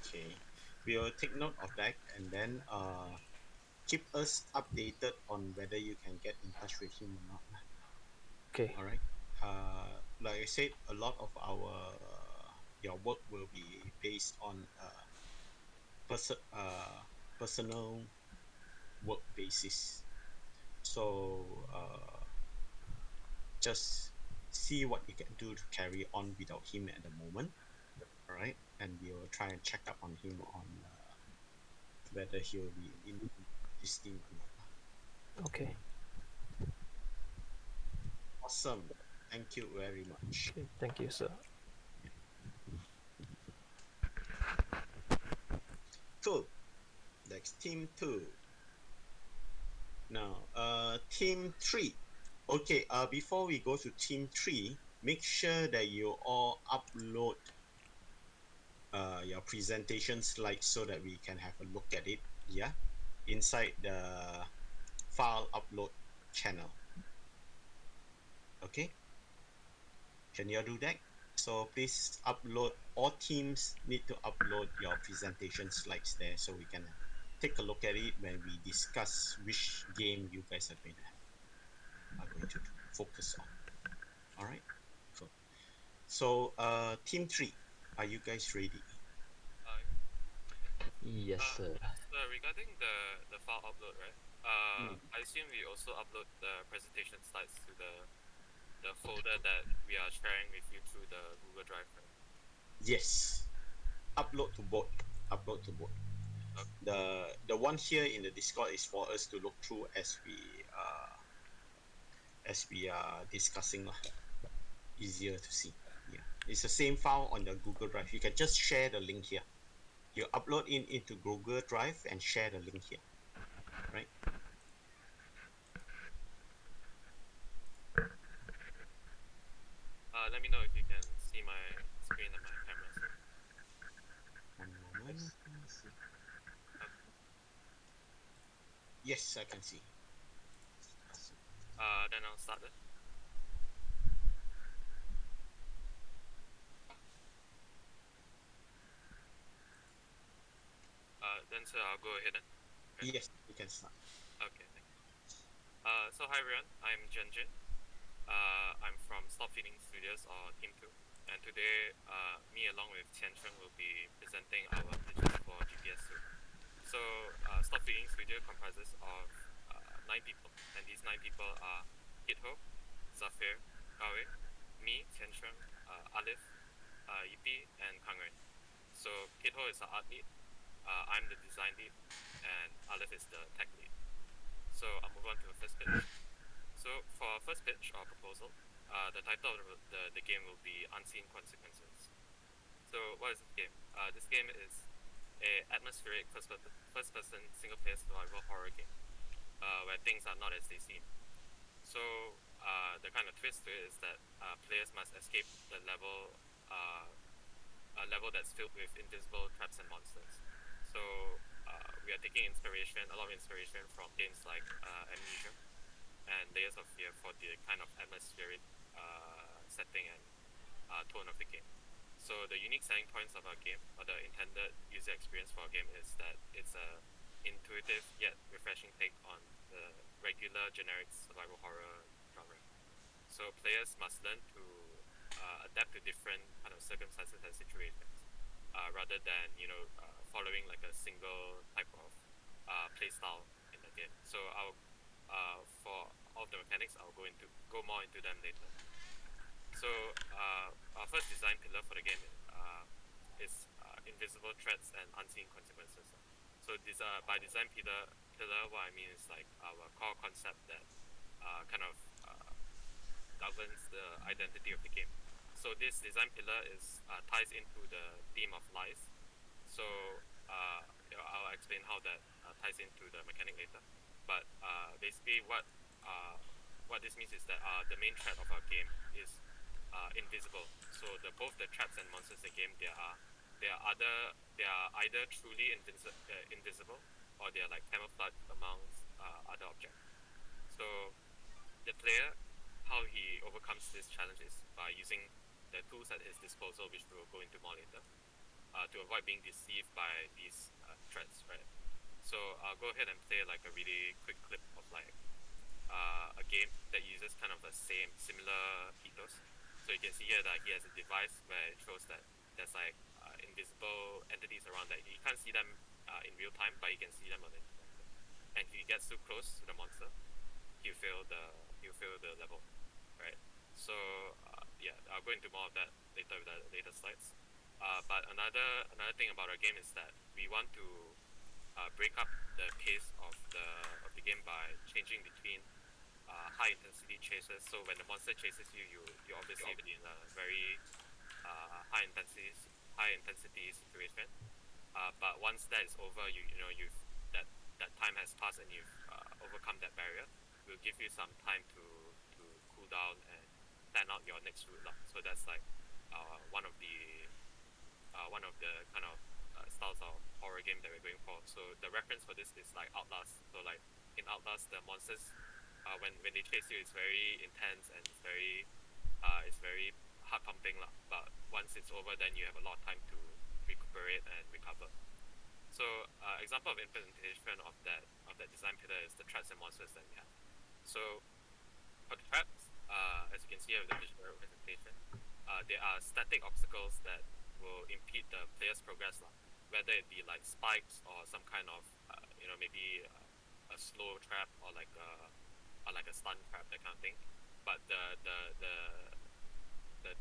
Okay, we'll take note of that, and then keep us updated on whether you can get in touch with him or not. Okay. All right. Like I said, a lot of your work will be based on personal work basis. So just see what you can do to carry on without him at the moment. All right, and we'll try and check up on him on whether he'll be in this team or not. Okay. Awesome. Thank you very much. Okay. Thank you, sir. Cool. Next team two. Now, team three. Okay. Before we go to team three, make sure that you all upload your presentation slides so that we can have a look at it. Yeah, inside the file upload channel. Okay. Can you do that? So please upload. All teams need to upload your presentation slides there so we can take a look at it when we discuss which game you guys are going to focus on. All right. Cool. So team three, are you guys ready? Yes, sir. So regarding the file upload, right? I assume we also upload the presentation slides to the folder that we are sharing with you through the Google Drive, right? Yes. Upload to both. Upload to both. Okay. The one here in the Discord is for us to look through as we are discussing. Easier to see. Yeah, it's the same file on the Google Drive. You can just share the link here. You upload into Google Drive and share the link here, right? Let me know if you can see my screen and my camera, sir. One moment. Okay. Yes, I can see. Then I'll start it. Then sir, I'll go ahead then. Okay. Yes, you can start. Okay, thank you. So hi everyone, I'm Jin. I'm from Stop Feeding Studios or Team 2. And today, me along with Tiancheng will be presenting our pitches for GPS2. comprises of 9 people, and these 9 people are Kitho, Zafir, Kawe, me, Tiansheng, Alif, Yipi, and Kangren. So Kitho is the art lead, I'm the design lead, and Aleph is the tech lead. So I'll move on to the first pitch. So for our first pitch or proposal, the title of the game will be Unseen Consequences. So what is this game? This game is a atmospheric first person single player survival horror game, where things are not as they seem. So the kind of twist to it is that players must escape the level, a level that's filled with invisible traps and monsters. So we are taking inspiration, a lot of inspiration from games like Amnesia and Layers of Fear for the kind of atmospheric setting and tone of the game. So the unique selling points of our game, or the intended user experience for our game, is that it's a intuitive yet refreshing take on the regular generic survival horror genre. So players must learn to adapt to different kind of circumstances and situations, rather than following like a single type of play style in the game. So I'll for all of the mechanics, I'll go more into them later. So our first design pillar for the game is invisible threats and unseen consequences. So this by design pillar, what I mean is like our core concept that kind of governs the identity of the game. So this design pillar is ties into the theme of lies. So I'll explain how that ties into the mechanic later. But basically, what this means is that the main threat of our game is invisible. So both the traps and monsters in the game, they are either truly invisible, or they are like camouflaged amongst other objects. So the player, how he overcomes this challenge is by using the tools at his disposal, which we will go into more later, to avoid being deceived by these threats, right? So I'll go ahead and play like a really quick clip of like a game that uses kind of the similar ethos. So you can see here that he has a device where it shows that there's like invisible entities around that. You can't see them in real time, but you can see them on the internet. And if he gets too close to the monster, he'll fail the level, right? So yeah, I'll go into more of that later with the later slides. But another thing about our game is that we want to break up the pace of the game by changing between high intensity chases. So when the monster chases you, you obviously be in a very high intensity situation. But once that is over, you've that time has passed and you've overcome that barrier. We'll give you some time to cool down and plan out your next route. So that's like one of the kind of styles of horror game that we're going for. So the reference for this is like Outlast. So like in Outlast, the monsters when they chase you, it's very intense and it's very heart pumping lah. But once it's over, then you have a lot of time to recuperate and recover. So example of implementation of that design pillar is the traps and monsters that we have. So for the traps, as you can see with the visual representation, there are static obstacles that will impede the player's progress, whether it be like spikes or some kind of maybe a slow trap or like a stun trap, that kind of thing. But the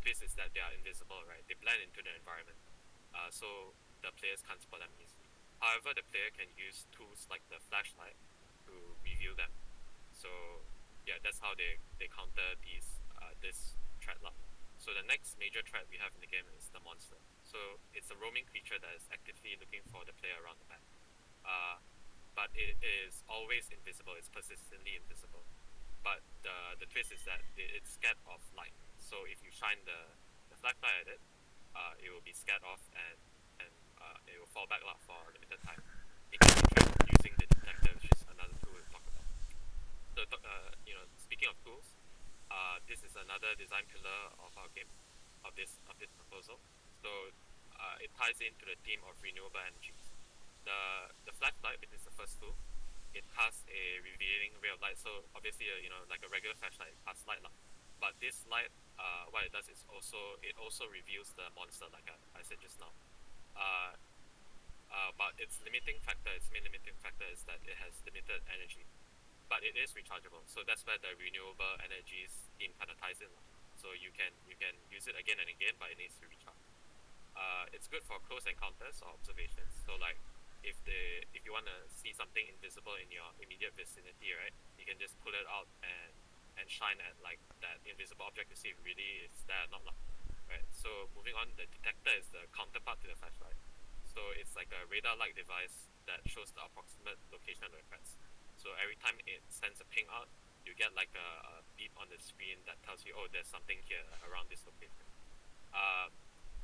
twist is that they are invisible, right? They blend into the environment, so the players can't spot them easily. However, the player can use tools like the flashlight to reveal them. So yeah, that's how they counter this threat. So the next major threat we have in the game is the monster. So it's a roaming creature that is actively looking for the player around the map. But it is always invisible. It's persistently invisible. But the twist is that it's scared of light. So if you shine the flashlight at it, it will be scared off and it will fall back for a limited time. It can be tracked using the detector, which is another tool we'll talk about. So speaking of tools, this is another design pillar of our game, of this proposal. So it ties into the theme of renewable energies. The flashlight, which is the first tool, it casts a revealing ray of light. So obviously, like a regular flashlight, it casts light, but this light, what it does is it also reveals the monster, like I said just now. But its main limiting factor detector is that it has limited energy, but it is rechargeable. So that's where the renewable energies theme kind of ties in. So you can use it again and again, but it needs to recharge. It's good for close encounters or observations. So like if you want to see something invisible in your immediate vicinity, right, you can just pull it out and shine at like that invisible object to see if really it's there or not, right? So moving on, the detector is the counterpart to the flashlight. So it's like a radar-like device that shows the approximate location of the threats. So every time it sends a ping out, you get like a beep on the screen that tells you, oh, there's something here around this location. Uh,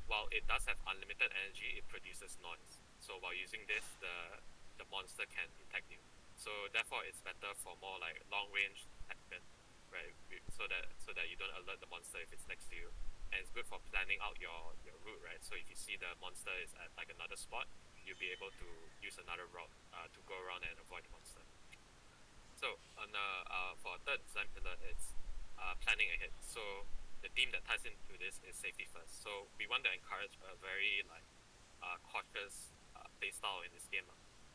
while it does have unlimited energy, it produces noise. So while using this, the monster can detect you. So therefore, it's better for more like long range detection, right? So that you don't alert the monster if it's next to you, and it's good for planning out your route, right? So if you see the monster is at like another spot, you'll be able to use another route to go around and avoid the monster. So for a third design pillar, it's planning ahead. So the theme that ties into this is safety first. So we want to encourage a very like cautious play style in this game.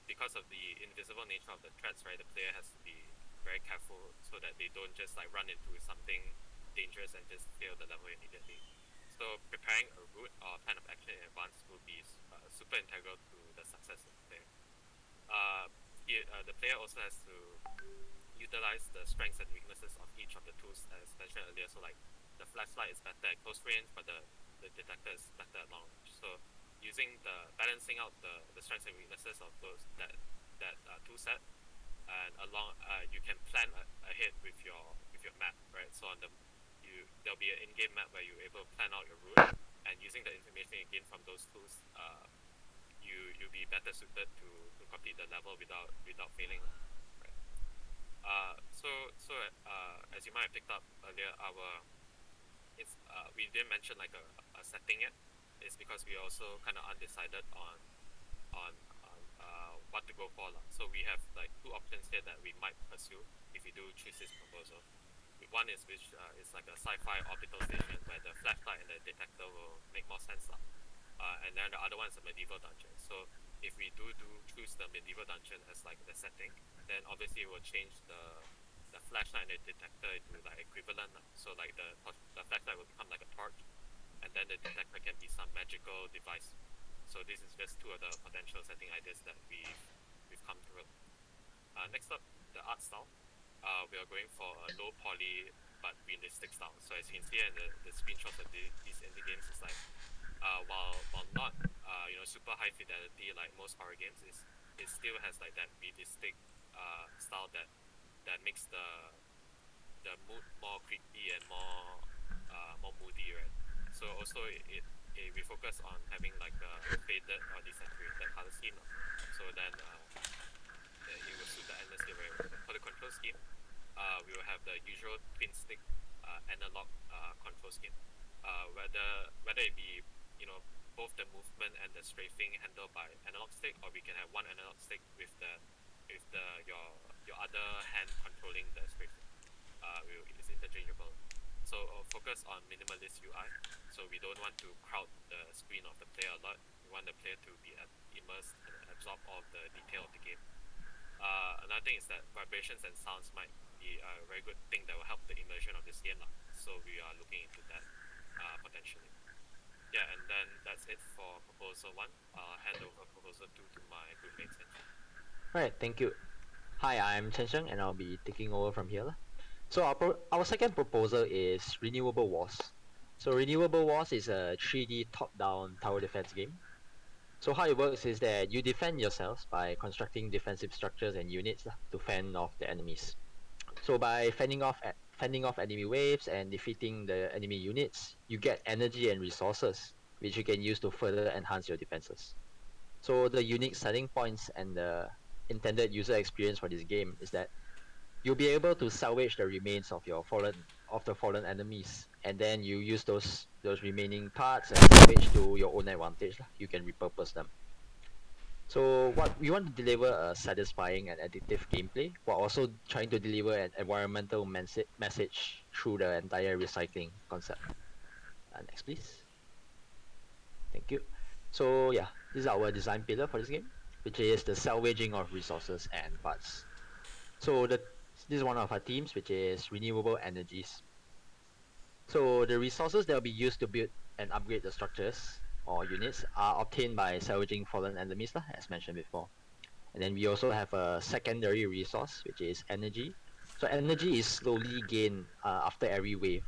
Because of the invisible nature of the threats, right, the player has to be very careful so that they don't just like run into something dangerous and just fail the level immediately. So preparing a route or plan of action in advance will be super integral to the success of the player. The player also has to utilize the strengths and weaknesses of each of the tools as mentioned earlier. So like the flashlight is better at close range, but the detector is better at long range. So using the balancing out the strengths and weaknesses of that tool set, and along you can plan ahead with your map, right? So there'll be an in-game map where you're able to plan out your route, and using the information you gain from those tools, you'll be better suited to complete the level without failing. Right. As you might have picked up earlier, we didn't mention like a setting yet. It's because we also kind of undecided on what to go for. So we have like two options here that we might pursue if we do choose this proposal. One is which is like a sci-fi orbital station where the flashlight and the detector will make more sense. And then the other one is a medieval dungeon. So if we do choose the medieval dungeon as like the setting, then obviously it will change the flashlight and the detector into like equivalent. So like the flashlight will become like a torch, and then the detector can be some magical device. So this is just two of the potential setting ideas that we've come through. Next up, the art style. We are going for a low poly but realistic style. So as you can see in the screenshots of these indie games, is like while not super high fidelity like most horror games, it still has like that realistic style that makes the mood more creepy and more moody, right? So also we focus on having like a faded or desaturated color scheme, so then it will suit the atmosphere very well. For the control scheme, we will have the usual twin stick analog control scheme. Whether it be both the movement and the strafing handled by analog stick, or we can have one analog stick with your other hand controlling the strafing. It's interchangeable. So focus on minimalist UI. So we don't want to crowd the screen of the player a lot. We want the player to be immersed and absorb all of the detail of the game. Another thing is that vibrations and sounds might be a very good thing that will help the immersion of this game. So we are looking into that potentially. Yeah, and then that's it for proposal 1. I'll hand over proposal 2 to my groupmate Senshi. Alright, thank you. Hi, I'm Chen Sheng and I'll be taking over from here. So our second proposal is Renewable Wars. So Renewable Wars is a 3D top-down tower defense game. So how it works is that you defend yourselves by constructing defensive structures and units to fend off the enemies. So by fending off enemy waves and defeating the enemy units, you get energy and resources, which you can use to further enhance your defenses. So the unique selling points and the intended user experience for this game is that you'll be able to salvage the remains of the fallen enemies, and then you use those remaining parts and salvage to your own advantage. You can repurpose them. So what we want to deliver a satisfying and addictive gameplay while also trying to deliver an environmental message through the entire recycling concept. Next, please. Thank you. So yeah, this is our design pillar for this game. which is the salvaging of resources and parts. So this is one of our themes, which is renewable energies. So the resources that will be used to build and upgrade the structures or units are obtained by salvaging fallen enemies, as mentioned before. And then we also have a secondary resource, which is energy. So energy is slowly gained after every wave.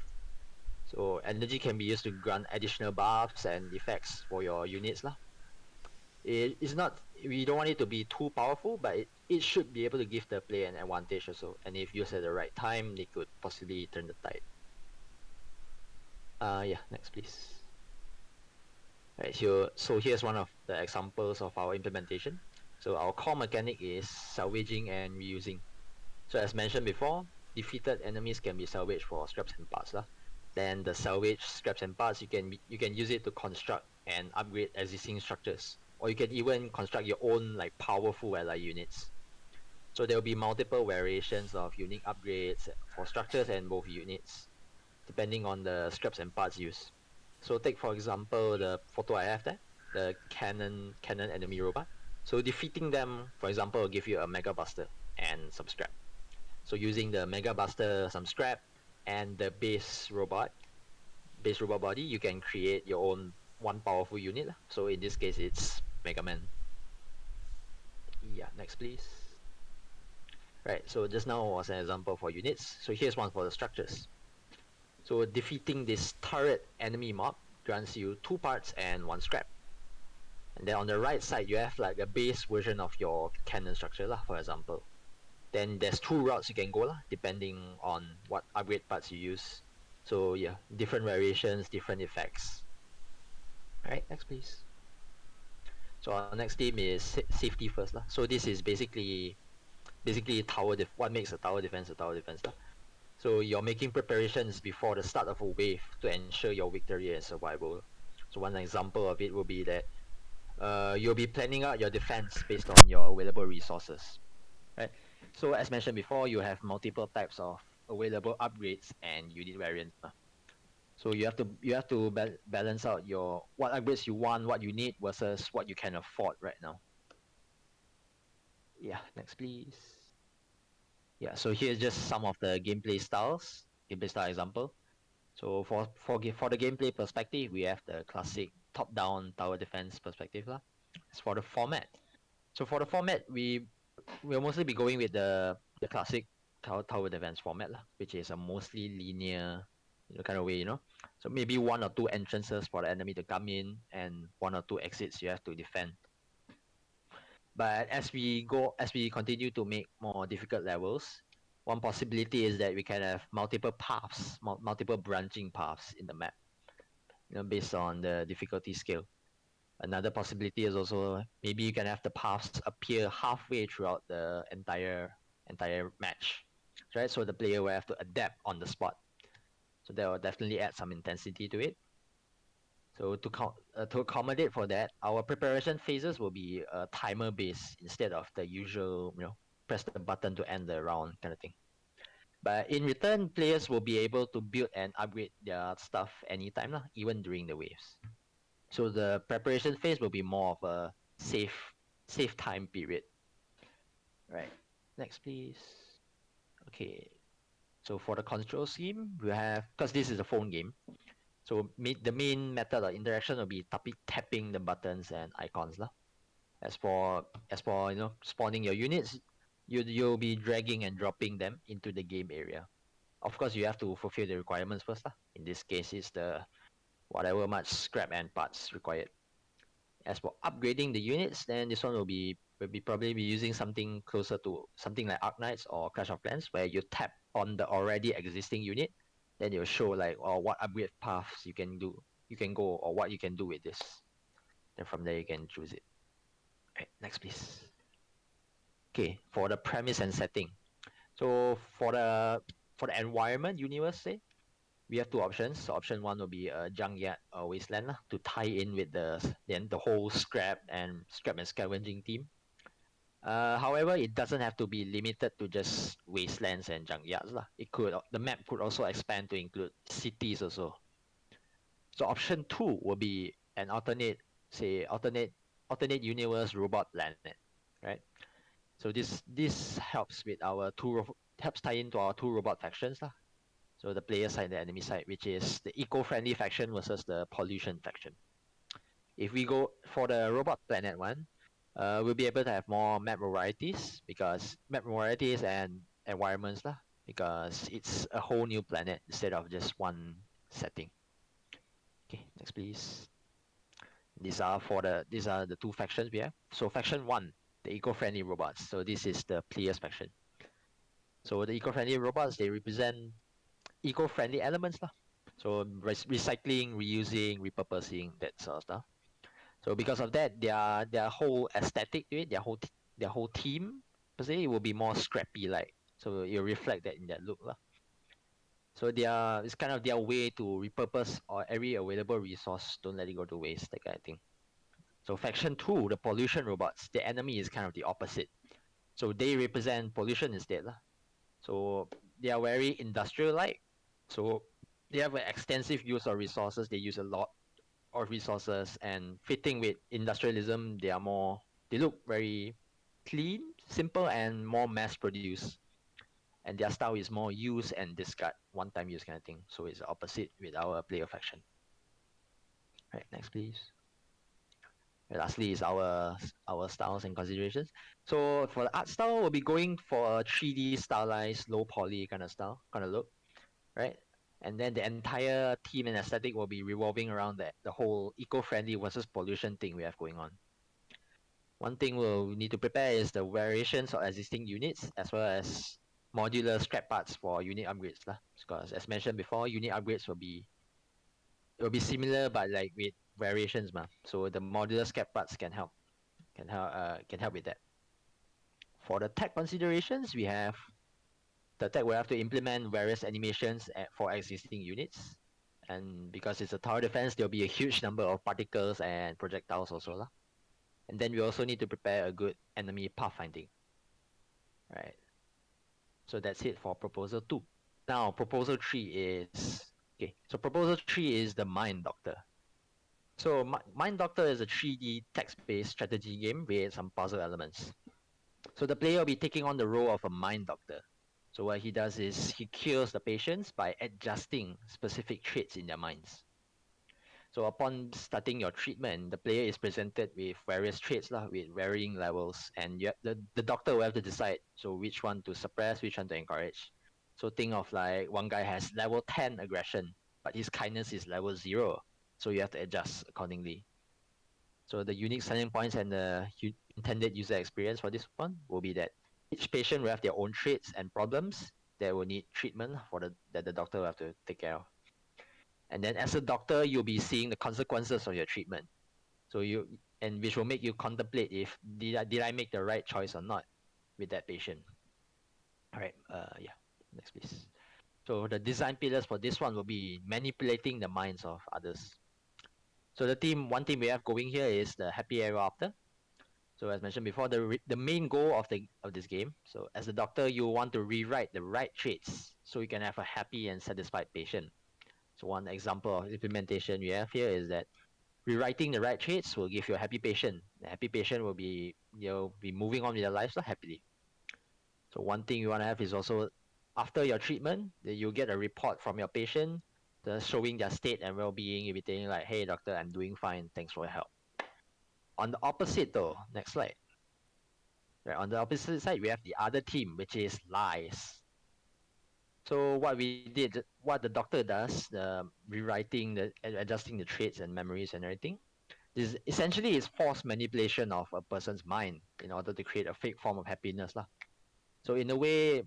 So energy can be used to grant additional buffs and effects for your units. It's not, we don't want it to be too powerful, but it should be able to give the player an advantage also. And if used at the right time, they could possibly turn the tide. Yeah, next please. Right, so here's one of the examples of our implementation. So our core mechanic is salvaging and reusing. So as mentioned before, defeated enemies can be salvaged for scraps and parts. Then the salvage scraps and parts, you can use it to construct and upgrade existing structures. Or you can even construct your own like powerful ally units. So there will be multiple variations of unique upgrades for structures and both units, depending on the scraps and parts used. So take for example the photo I have there, the cannon enemy robot. So defeating them, for example, will give you a Mega Buster and some scrap. So using the Mega Buster, some scrap, and the base robot body, you can create your own one powerful unit. So in this case, it's Mega Man. Yeah, next please. Right, so just now was an example for units. So here's one for the structures. So defeating this turret enemy mob grants you 2 parts and 1 scrap. And then on the right side, you have like a base version of your cannon structure, for example. Then there's 2 routes you can go, depending on what upgrade parts you use. So yeah, different variations, different effects. Alright, next please. So our next theme is safety first. So this is basically what makes a tower defense a tower defense. So you're making preparations before the start of a wave to ensure your victory and survival. So one example of it will be that you'll be planning out your defense based on your available resources. Right? So as mentioned before, you have multiple types of available upgrades and unit variants. So you have to balance out your what upgrades you want, what you need versus what you can afford right now. Yeah, next please. Yeah, so here's just some of the gameplay style example. So for the gameplay perspective, we have the classic top-down tower defense perspective lah. As for the format, so for the format, we'll mostly be going with the classic tower defense format lah, which is a mostly linear kind of way. So maybe 1 or 2 entrances for the enemy to come in, and 1 or 2 exits you have to defend. But as we continue to make more difficult levels, one possibility is that we can have multiple paths, multiple branching paths in the map, based on the difficulty scale. Another possibility is also maybe you can have the paths appear halfway throughout the entire match, right? So the player will have to adapt on the spot. So that will definitely add some intensity to it. So to accommodate for that, our preparation phases will be timer based instead of the usual, press the button to end the round kind of thing. But in return, players will be able to build and upgrade their stuff anytime, even during the waves. So the preparation phase will be more of a safe time period. Right. Next, please. Okay. So for the control scheme, we have, because this is a phone game, so the main method of interaction will be tapping the buttons and icons. As for spawning your units, you'll be dragging and dropping them into the game area. Of course, you have to fulfill the requirements first. In this case, it's the whatever much scrap and parts required. As for upgrading the units, then this one will probably be using something closer to something like Arknights or Clash of Clans, where you tap on the already existing unit, then it will show like what upgrade paths you can go, or what you can do with this. Then from there you can choose it. Right, next please. Okay, for the premise and setting. So for the environment universe, we have 2 options. So option 1 will be a junkyard or wasteland to tie in with the whole scrap and scavenging team. However, it doesn't have to be limited to just wastelands and junkyards. The map could also expand to include cities also. So option 2 will be an alternate universe robot planet. right? So this helps with our helps tie into our two robot factions lah. So the player side, the enemy side, which is the eco-friendly faction versus the pollution faction. If we go for the robot planet one, we'll be able to have more map varieties because map varieties and environments lah, because it's a whole new planet instead of just one setting. Okay, next please. These are the two factions we have. So faction one, the eco-friendly robots. So this is the players faction. So the eco-friendly robots, they represent eco-friendly elements lah. So recycling, reusing, repurposing, that sort of stuff. So because of that, their whole aesthetic to it, their whole team per se, it will be more scrappy like. So you reflect that in their look lah. So it's kind of their way to repurpose or every available resource, don't let it go to waste, that kind of thing. So faction two, the pollution robots, the enemy is kind of the opposite. So they represent pollution instead lah. So they are very industrial like. So they have an extensive use of resources. They use a lot of resources, and fitting with industrialism, they look very clean, simple, and more mass produced. And their style is more use and discard, one time use kind of thing. So it's the opposite with our player faction. Right, next please. And lastly is our styles and considerations. So for the art style, we'll be going for a 3D stylized, low poly kind of style, kind of look, right? And then the entire theme and aesthetic will be revolving around the whole eco-friendly versus pollution thing we have going on. One thing we'll need to prepare is the variations of existing units as well as modular scrap parts for unit upgrades lah. Because as mentioned before, unit upgrades will be similar but like with variations ma. So the modular scrap parts can help with that. For the tech considerations, we have the tech will have to implement various animations for existing units. And because it's a tower defense, there'll be a huge number of particles and projectiles also lah. And then we also need to prepare a good enemy pathfinding. Right. So that's it for proposal 2. Now proposal 3 is okay. So proposal 3 is the Mind Doctor. So Mind Doctor is a 3D text-based strategy game with some puzzle elements. So the player will be taking on the role of a mind doctor. So what he does is he cures the patients by adjusting specific traits in their minds. So upon starting your treatment, the player is presented with various traits lah, with varying levels, and the doctor will have to decide so which one to suppress, which one to encourage. So think of like one guy has level 10 aggression, but his kindness is level 0. So you have to adjust accordingly. So the unique selling points and the intended user experience for this one will be that each patient will have their own traits and problems that will need treatment that the doctor will have to take care of. And then as a doctor, you'll be seeing the consequences of your treatment. So which will make you contemplate if did I make the right choice or not with that patient. All right, yeah, next please. So the design pillars for this one will be manipulating the minds of others. So one theme we have going here is the happy ever after. So as mentioned before, the main goal of this game. So as a doctor, you want to rewrite the right traits so you can have a happy and satisfied patient. So one example of implementation we have here is that rewriting the right traits will give you a happy patient. The happy patient will be moving on with their lives happily. So one thing you want to have is also after your treatment, you get a report from your patient showing their state and well-being, everything like, hey doctor, I'm doing fine, thanks for your help. On the opposite though, next slide. Right, on the opposite side, we have the other team, which is lies. So what the doctor does, the rewriting, the adjusting the traits and memories and everything, is essentially is forced manipulation of a person's mind in order to create a fake form of happiness lah. So in a way,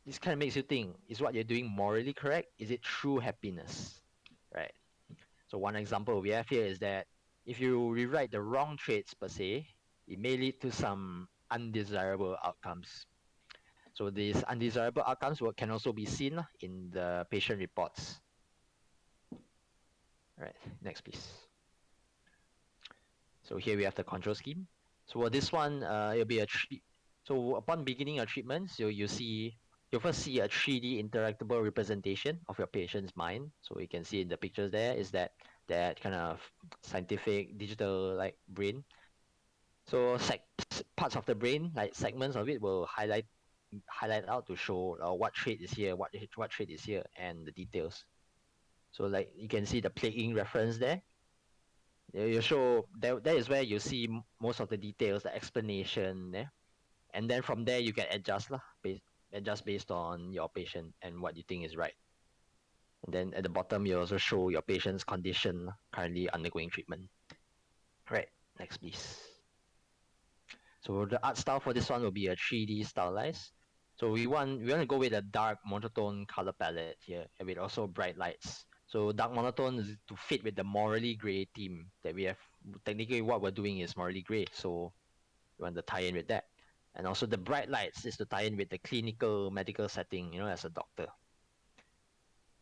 this kind of makes you think: is what you're doing morally correct? Is it true happiness? Right. So one example we have here is that if you rewrite the wrong traits per se, it may lead to some undesirable outcomes. So these undesirable outcomes can also be seen in the patient reports. All right, next please. So here we have the control scheme. So for this one, it'll be so upon beginning your treatments, you'll first see a 3D interactable representation of your patient's mind. So you can see in the pictures there is that kind of scientific digital like brain. So parts of the brain, like segments of it, will highlight out to show what trait is here, what trait is here, and the details. So like you can see the plaguing reference there. You show that is where you see most of the details, the explanation there, and then from there you can adjust lah, adjust based on your patient and what you think is right. And then at the bottom you also show your patient's condition currently undergoing treatment. Right, next please. So the art style for this one will be a 3D stylized. So we want to go with a dark monotone color palette here, and with also bright lights. So dark monotone is to fit with the morally gray theme that we have. Technically, what we're doing is morally gray, so we want to tie in with that. And also the bright lights is to tie in with the clinical medical setting, as a doctor.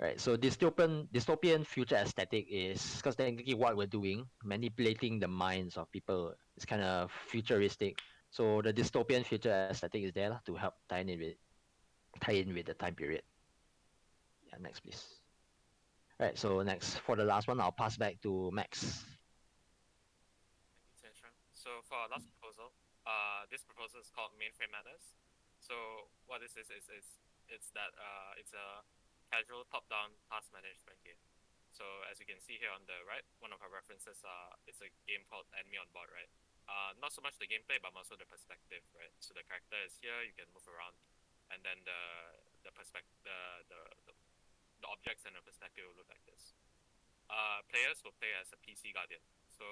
Right, so dystopian future aesthetic is because technically what we're doing, manipulating the minds of people, is kind of futuristic. So the dystopian future aesthetic is there to help tie in with the time period. Yeah, next please. Right, so next for the last one, I'll pass back to Max. Thank you, Tianchuan. So for our last proposal, this proposal is called Mainframe Madness. So what this is it's that it's a casual top-down task management game. So as you can see here on the right, one of our references it's a game called Enemy on Board, right? Not so much the gameplay, but also the perspective, right? So the character is here, you can move around, and then the perspective, the objects and the perspective will look like this. Players will play as a PC guardian. So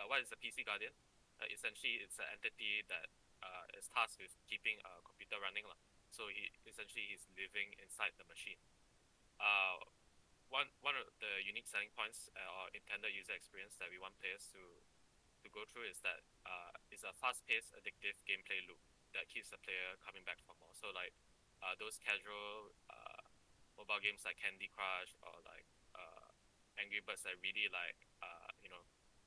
what is a PC guardian? Essentially, it's an entity that is tasked with keeping a computer running. So he's living inside the machine. One of the unique selling points or intended user experience that we want players to go through is that it's a fast-paced, addictive gameplay loop that keeps the player coming back for more. So like those casual mobile games like Candy Crush or like Angry Birds that really like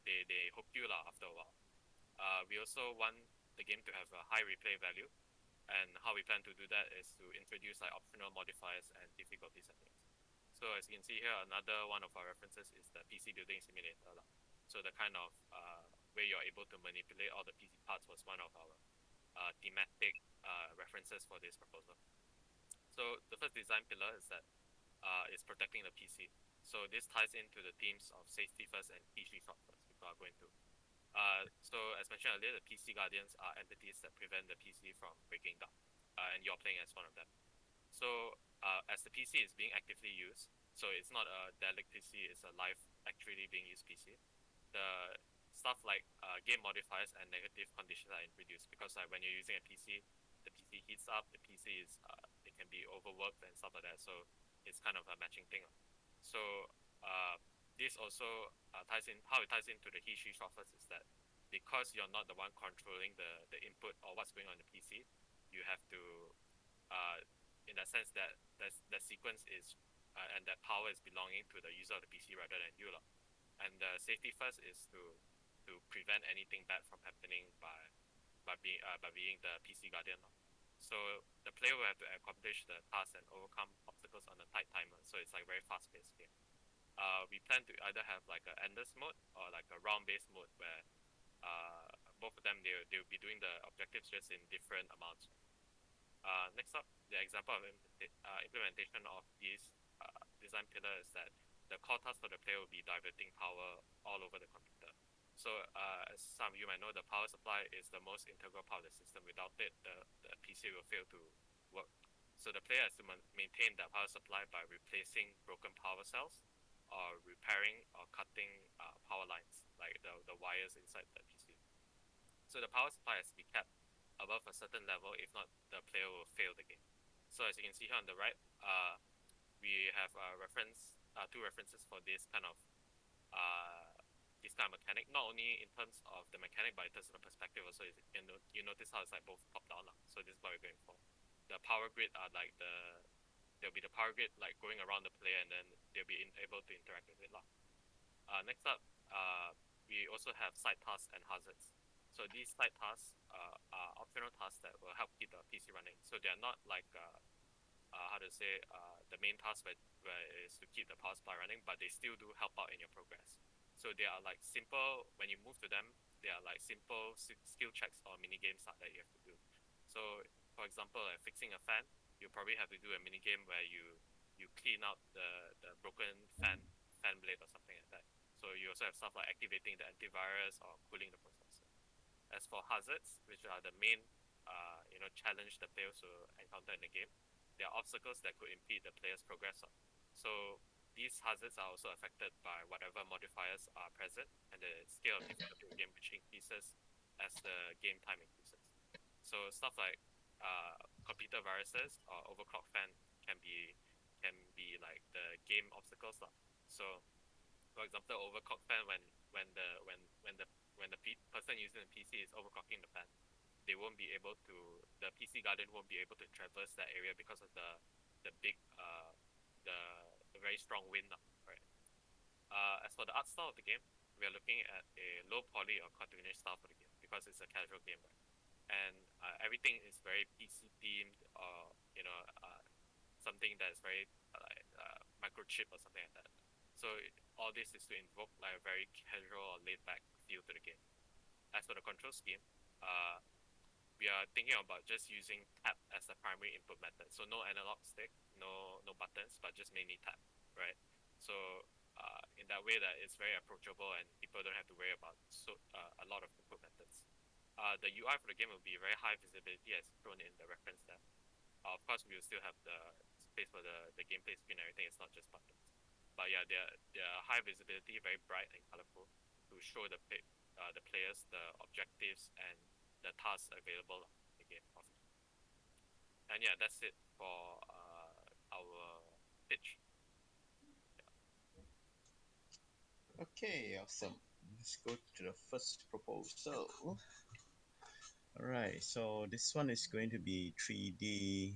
they hook you after a while. We also want the game to have a high replay value, and how we plan to do that is to introduce like optional modifiers and difficulty settings. So as you can see here, another one of our references is the PC building simulator. So the kind of way you're able to manipulate all the PC parts was one of our thematic references for this proposal. So the first design pillar is that is protecting the PC. So this ties into the themes of safety first and PC shot first, which we are going to. So as mentioned earlier, the PC guardians are entities that prevent the PC from breaking down, and you're playing as one of them. So as the PC is being actively used, so it's not a derelict PC, it's a live actually being used PC. The stuff like game modifiers and negative conditions are introduced because when you're using a PC, the PC heats up, the PC is it can be overworked and stuff like that. So it's kind of a matching thing. So this also ties in how it ties into the he she shot first is that because you're not the one controlling the input or what's going on in the PC, you have to in that sense that the sequence is and that power is belonging to the user of the PC rather than you. And the safety first is to prevent anything bad from happening by being the PC guardian. So the player will have to accomplish the task and overcome obstacles on a tight timer. So it's like very fast paced game. We plan to either have like an endless mode or like a round based mode where both of them they'll be doing the objectives just in different amounts. Next up, the example of implementation of this design pillar is that the core task for the player will be diverting power all over the computer. So as some of you might know, the power supply is the most integral part of the system. Without it, the PC will fail to work. So the player has to maintain that power supply by replacing broken power cells or repairing or cutting power lines, like the wires inside the PC. So the power supply has to be kept above a certain level. If not, the player will fail the game. So as you can see here on the right, we have two references for this kind of mechanic. Not only in terms of the mechanic, but in terms of the perspective also. You notice how it's like both top down. So this is what we're going for. The power grid are like there'll be the power grid like going around the player, and then they'll be able to interact with it. Next up, we also have side tasks and hazards. So these side tasks are optional tasks that will help keep the PC running. So they are not like the main task where is to keep the power supply running, but they still do help out in your progress. So they are like simple. When you move to them, there are like simple skill checks or mini games that you have to do. So, for example, like fixing a fan, you probably have to do a mini game where you clean out the broken fan blade or something like that. So you also have stuff like activating the antivirus or cooling the processor. As for hazards, which are the main challenge the players will encounter in the game, there are obstacles that could impede the player's progress. So these hazards are also affected by whatever modifiers are present and the scale of difficulty of the game, which increases as the game time increases. So stuff like computer viruses or overclock fan can be like the game obstacles. So for example, overclock fan when the when the person using the PC is overclocking the fan, they won't be able to the PC guardian won't be able to traverse that area because of the big the, the very strong wind, right? As for the art style of the game, we are looking at a low poly or cartoonish style for the game because it's a casual game, right? And everything is very PC themed or something that is very microchip or something like that. So all this is to invoke like a very casual or laid back feel to the game. As for the control scheme, uh, we are thinking about just using tap as the primary input method. So no analog stick, no buttons, but just mainly tap, right? So in that way that it's very approachable and people don't have to worry about a lot of input methods. The UI for the game will be very high visibility as shown in the reference there. Of course, we will still have the space for the gameplay screen and everything. It's not just buttons. But yeah, they're high visibility, very bright and colorful to show the players the objectives and the tasks available in the game. And yeah, that's it for our pitch. Okay, awesome. Let's go to the first proposal. All right, so this one is going to be 3D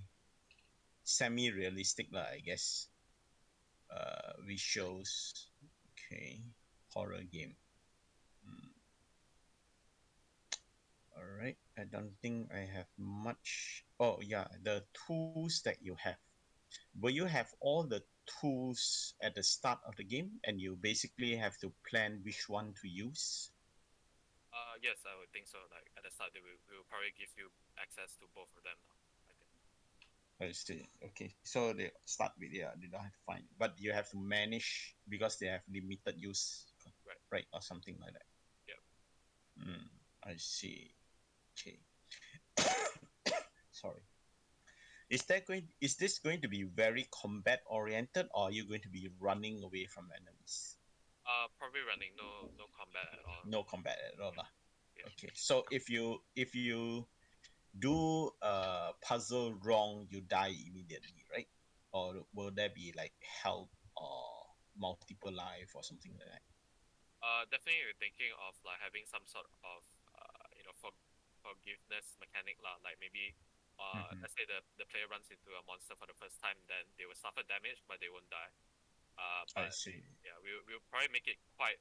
semi-realistic, lah, I guess. Visuals. Okay, horror game. All right, I don't think I have much. Oh yeah, the tools that you have. Will you have all the tools at the start of the game, and you basically have to plan which one to use? Yes, I would think so. Like at the start, they will probably give you access to both of them now, I think. I see. Okay, so they start with, yeah, they don't have to find, but you have to manage because they have limited use, Right. right, or something like that. Yep. I see. Okay. Sorry. Is this going to be very combat oriented, or are you going to be running away from enemies? Probably running. No combat at all. No combat at all, lah. Yeah. Okay. So if you do a puzzle wrong, you die immediately, right? Or will there be like help or multiple life or something like that? Definitely we're thinking of like having some sort of forgiveness mechanic lah. Like maybe Mm-hmm. let's say the player runs into a monster for the first time, then they will suffer damage, but they won't die. I But see. yeah, we'll probably make it quite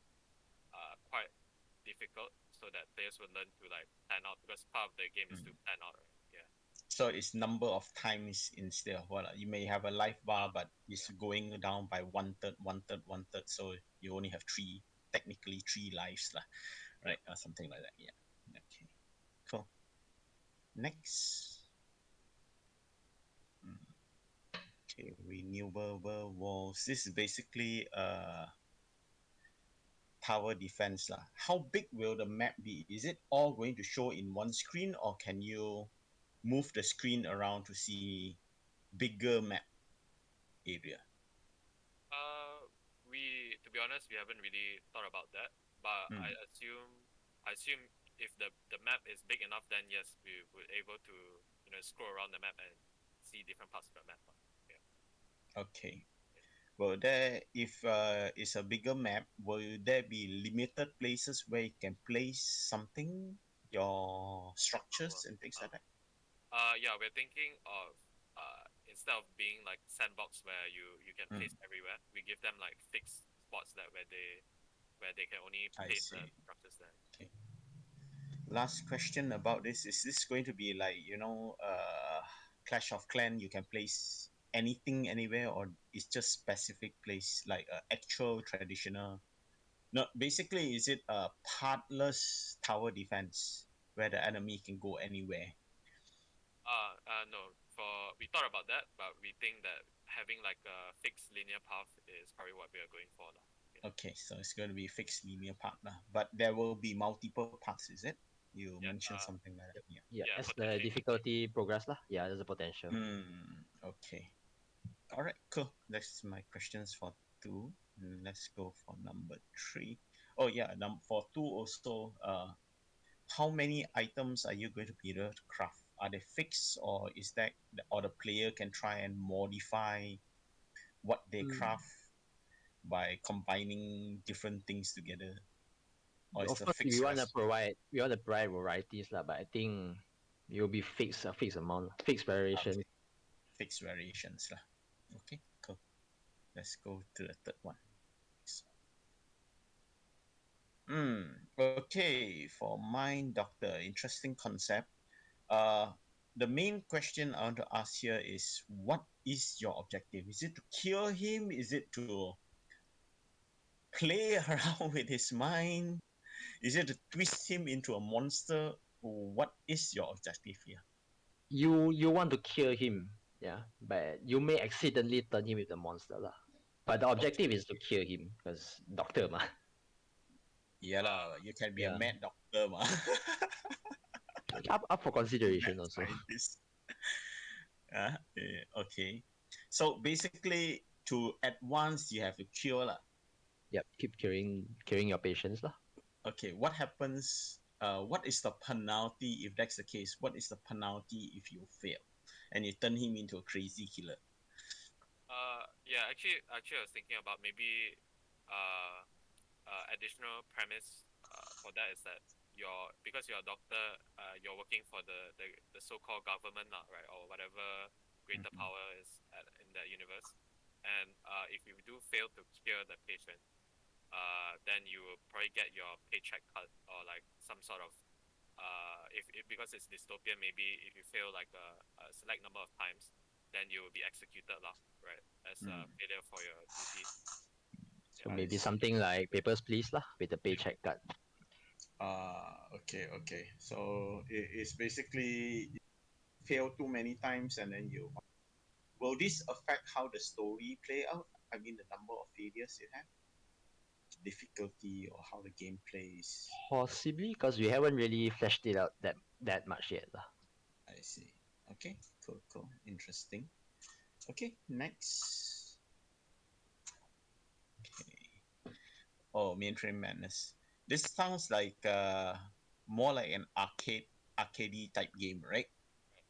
difficult so that players will learn to like plan out because part of the game is to Mm. plan out, right? Yeah. So it's number of times instead of what? You may have a life bar, but it's Yeah. going down by one third, one third, one third. So you only have three, technically three lives, lah, Yeah. right? Or something like that. Yeah. Okay. Cool. Next. Mm, okay. Renewable walls. This is basically tower defense, lah. How big will the map be? Is it all going to show in one screen, or can you move the screen around to see bigger map area? Uh, we to be honest, we haven't really thought about that, but Mm. I assume if the map is big enough, then yes, we would able to scroll around the map and see different parts of the map. Yeah. Okay. Well, there, if it's a bigger map, will there be limited places where you can place something, your structures and things like that? Yeah, we're thinking of instead of being like sandbox where you can Mm. place everywhere, we give them like fixed spots that where they can only I place the see. structures there. Okay. Last question about this: is this going to be like, Clash of Clan? You can place anything anywhere, or it's just specific place like actual traditional? No, basically, is it a partless tower defense where the enemy can go anywhere? No. For we thought about that, but we think that having like a fixed linear path is probably what we are going for, lah. Yeah. Okay, so it's going to be fixed linear partner, but there will be multiple paths, is it? You Yeah. mentioned something like that. Yep. Yeah. Yeah, Yeah. as the Potentially. difficulty progress lah, yeah, there's a potential. Okay. All right. Cool. That's my questions for two. Let's go for number three. Oh yeah. For two also. How many items are you going to be able to craft? Are they fixed, or is that, or the player can try and modify what they Mm. craft by combining different things together, or is Of the course, fixed rest we want to provide varieties lah, but I think it will be fixed a fixed amount, fixed variation. okay, fixed variations lah. Okay, cool. Let's go to the third one. Okay, for mine, doctor, interesting concept. Uh, the main question I want to ask here is, what is your objective? Is it to cure him? Is it to play around with his mind? Is it to twist him into a monster? What is your objective here? You want to kill him, yeah, but you may accidentally turn him into a monster lah. But the Okay. objective is to kill him because doctor ma. Yeah, lah, you can be a Yeah, mad doctor, ma. up for Mad consideration also. scientist. Okay. So basically, to advance, you have to cure, lah. Yep, keep curing your patients lah. Okay, what happens? What is the penalty if that's the case? What is the penalty if you fail, and you turn him into a crazy killer? Yeah. Actually, I was thinking about maybe uh additional premise for that is that because you're a doctor, you're working for the so-called government now, right, or whatever greater Mhm. power is in that universe. And if you do fail to cure the patient, then you will probably get your paycheck cut or like some sort of if because it's dystopian, maybe if you fail like a select number of times, then you will be executed lah, right, as a Mm, failure for your duty. So Yeah. I maybe see. something like papers please lah with the paycheck cut. Okay, okay. So it's basically you fail too many times, and then you. Will this affect how the story play out? I mean, the number of failures you have, difficulty, or how the game plays. Possibly because we haven't really fleshed it out that much yet lah. I see. Okay, cool, cool, interesting. Okay, next. Okay. Oh, mainframe madness. This sounds like more like an arcade type game, right?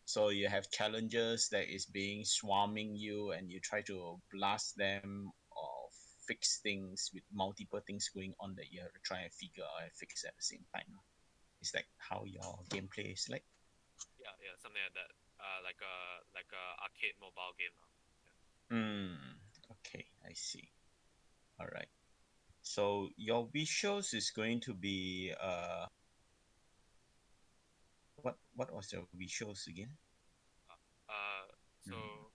So you have challenges that is being swarming you, and you try to blast them or fix things with multiple things going on that you have to try and figure out and fix at the same time. Is that how your gameplay is like? Yeah, yeah, something like that. Like a arcade mobile game now. Okay, I see. All right. So your visuals is going to be what was your visuals again? So Mm,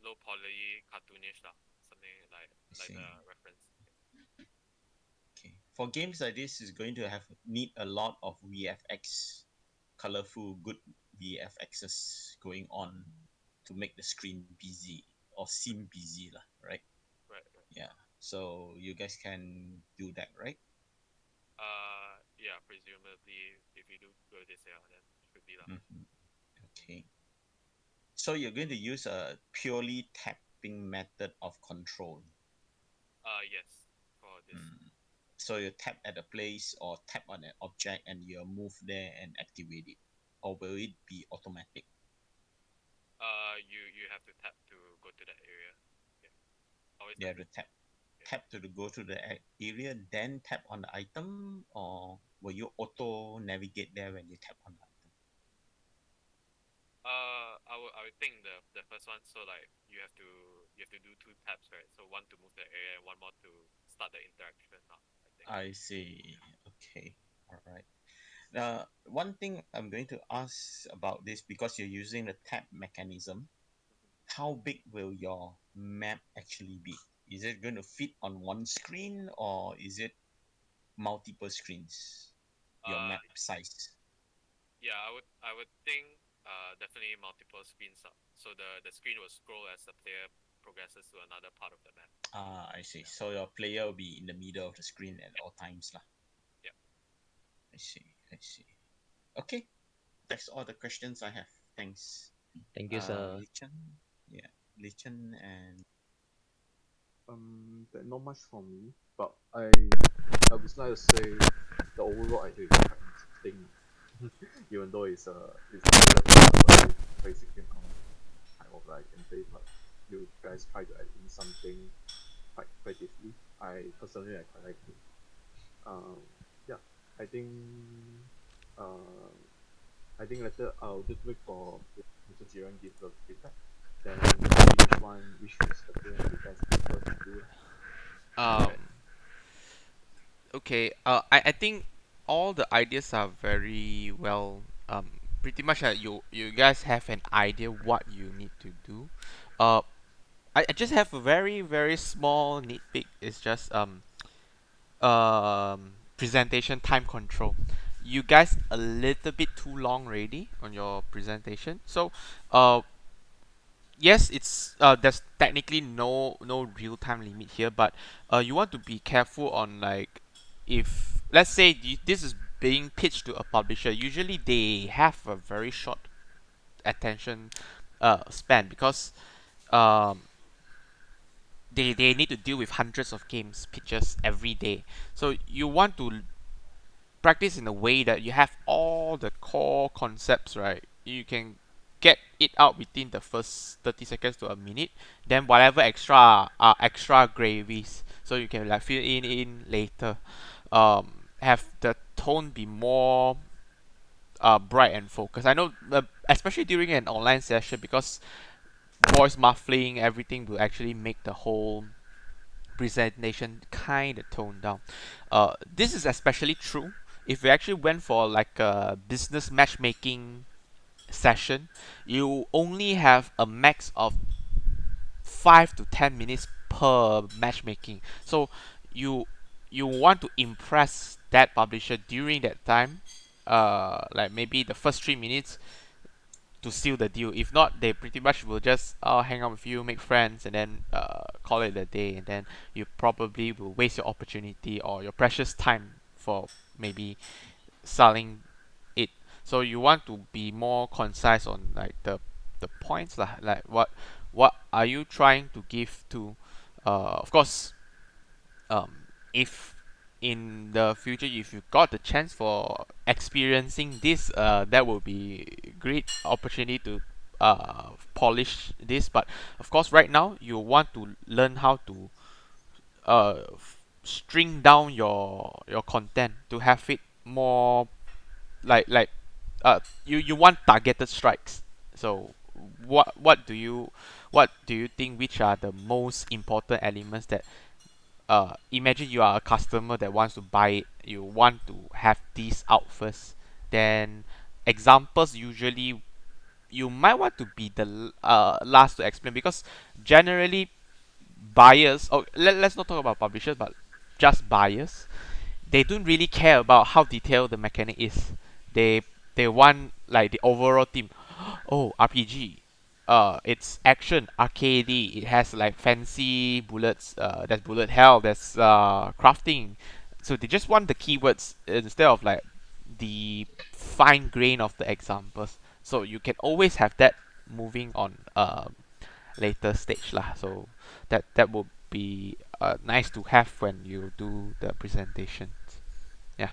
low poly cartoonish lah, something I like the see. reference. Okay. For games like this, is going to have need a lot of VFX, colorful, good VFXs going on to make the screen busy or seem busy, lah. Right? Right, right. Yeah. So you guys can do that, right? Yeah, presumably if you do go this year, then should be lah. Hmm. Okay. So you're going to use a purely tapping method of control. Yes, for this. Mm. So you tap at a place or tap on an object and you move there and activate it, or will it be automatic? You have to tap to go to that area. Yeah, always You tap. have to Yeah. tap to go to the area, then tap on the item, or will you auto navigate there when you tap on the item? I would think the first one. So like you have to do two taps, right? So one to move the area and one more to start the interaction. I think. I see. Okay. All right. One thing I'm going to ask about this, because you're using the tap mechanism, how big will your map actually be? Is it going to fit on one screen, or is it multiple screens? Your Uh, map size. yeah, I would think definitely multiple screens up. So the screen will scroll as the player progresses to another part of the map. Ah, I see. Yeah. So your player will be in the middle of the screen at Yep. all times, lah. Yep. I see. I see. Okay, that's all the questions I have. Thanks, Thank you, sir. Lichen. Yeah, Lichen and That not much for me, but I would like to say the overall idea is quite interesting, even though it's relatively a very basic kind of like gameplay, but you guys try to add in something quite creatively. I quite like it. Um, yeah, I think uh, I think later I'll just wait for Mr. Jiran give the feedback. Then see which is the game you guys prefer to do. Um. Right. Okay. I think all the ideas are very well. Pretty much you guys have an idea what you need to do. Uh. I just have a very small nitpick. It's just presentation time control. You guys a little bit too long already on your presentation. So yes, it's there's technically no real time limit here, but you want to be careful on like if let's say this is being pitched to a publisher. Usually they have a very short attention span because um they need to deal with hundreds of games pitches every day. So you want to practice in a way that you have all the core concepts right. You can get it out within the first 30 seconds to a minute. Then whatever extra gravies, so you can like fill in later. Have the tone be more bright and focused. I know, especially during an online session, because voice muffling, everything will actually make the whole presentation kind of toned down. This is especially true if you actually went for like a business matchmaking session. You only have a max of 5 to 10 minutes per matchmaking. So you you want to impress that publisher during that time. Like maybe the first 3 minutes to seal the deal. If not, they pretty much will just hang out with you, make friends, and then call it a day. And then you probably will waste your opportunity or your precious time for maybe selling it. So you want to be more concise on like the points lah. Like what are you trying to give to? Of course, if in the future if you got the chance for experiencing this that will be great opportunity to polish this, but of course right now you want to learn how to string down your content to have it more like you want targeted strikes. So what do you think which are the most important elements that imagine you are a customer that wants to buy it, you want to have these out first. Then examples usually you might want to be the last to explain because generally buyers, oh let's not talk about publishers but just buyers, they don't really care about how detailed the mechanic is. They they want like the overall theme. Oh, RPG. It's action, arcadey. It has like fancy bullets. There's bullet hell. There's crafting. So they just want the keywords instead of like the fine grain of the examples. So you can always have that moving on later stage lah. So that would be nice to have when you do the presentations. Yeah.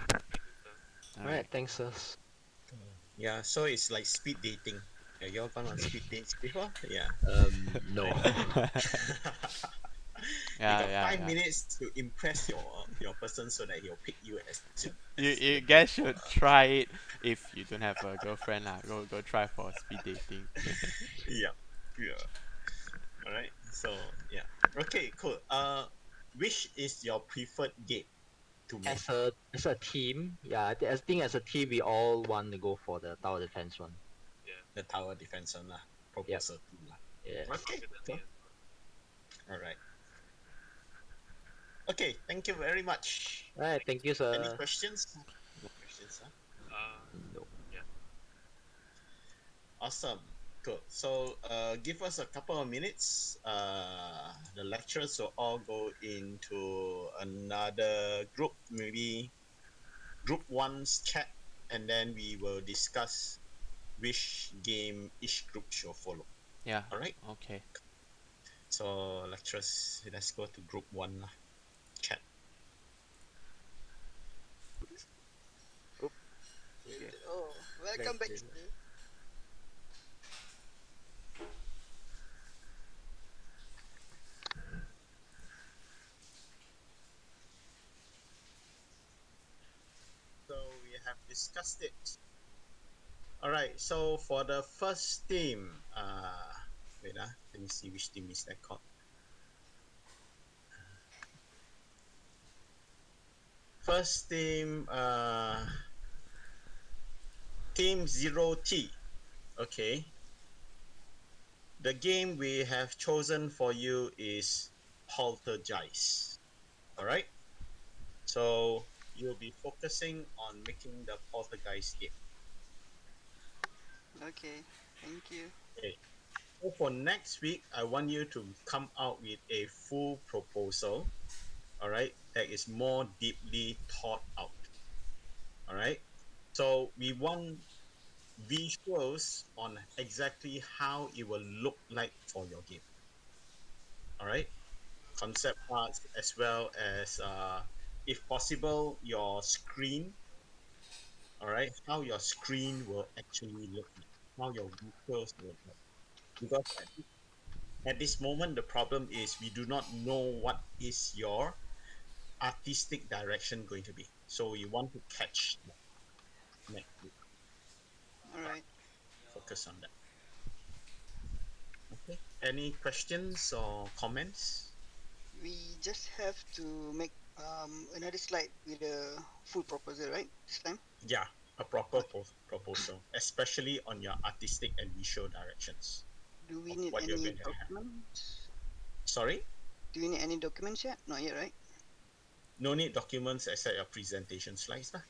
Thank you, sir. All All right, right. thanks, sir. yeah. So it's like speed dating. Yeah, you all gone on speed dates before? Yeah. No. Right. You Yeah, got yeah, five yeah. minutes to impress your person so that he'll pick you as You the guys girl for should try it if you don't have a girlfriend lah. Go try for speed dating. yeah, yeah. All right. So yeah. Okay. Cool. Which is your preferred game to make? As a team, yeah, I think as a team we all want to go for the tower defense one. Yeah, The tower defense one lah. Yep. Proposal two lah. Yes. Okay. Cool. definitely as well. All right. Okay, thank you very much. All right, thank you, Any sir. questions? No questions, huh? Uh, No. yeah. Awesome. Cool. So give us a couple of minutes. The lecturers will all go into another group, maybe group one's chat, and then we will discuss which game each group shall follow. Yeah. All right. Okay. So lecturers, let's go to group one lah, chat. Oop. Okay. Oh, welcome Let's back, see. Steve. So we have discussed it. All right. So for the first team, wait, let me see which team is that called. First team, Team Zero T. Okay. The game we have chosen for you is Poltergeist. All right. So you'll be focusing on making the Poltergeist game. Okay, thank you. Okay. So for next week, I want you to come out with a full proposal. All right. That is more deeply thought out. All right. So we want visuals on exactly how it will look like for your game. All right. Concept arts as well as, if possible, your screen. All right. How your screen will actually look like, how your visuals will look like. Because at this moment, the problem is we do not know what is your artistic direction going to be. So we want to catch that next week. All right. Focus on that. Okay. Any questions or comments? We just have to make another slide with a full proposal, right? This time. Yeah, a proper Okay. proposal, especially on your artistic and visual directions Do we of need what you're any going to have. documents? Sorry? Do we need any documents yet? Not yet, right? No need documents except your presentation slides. Lah.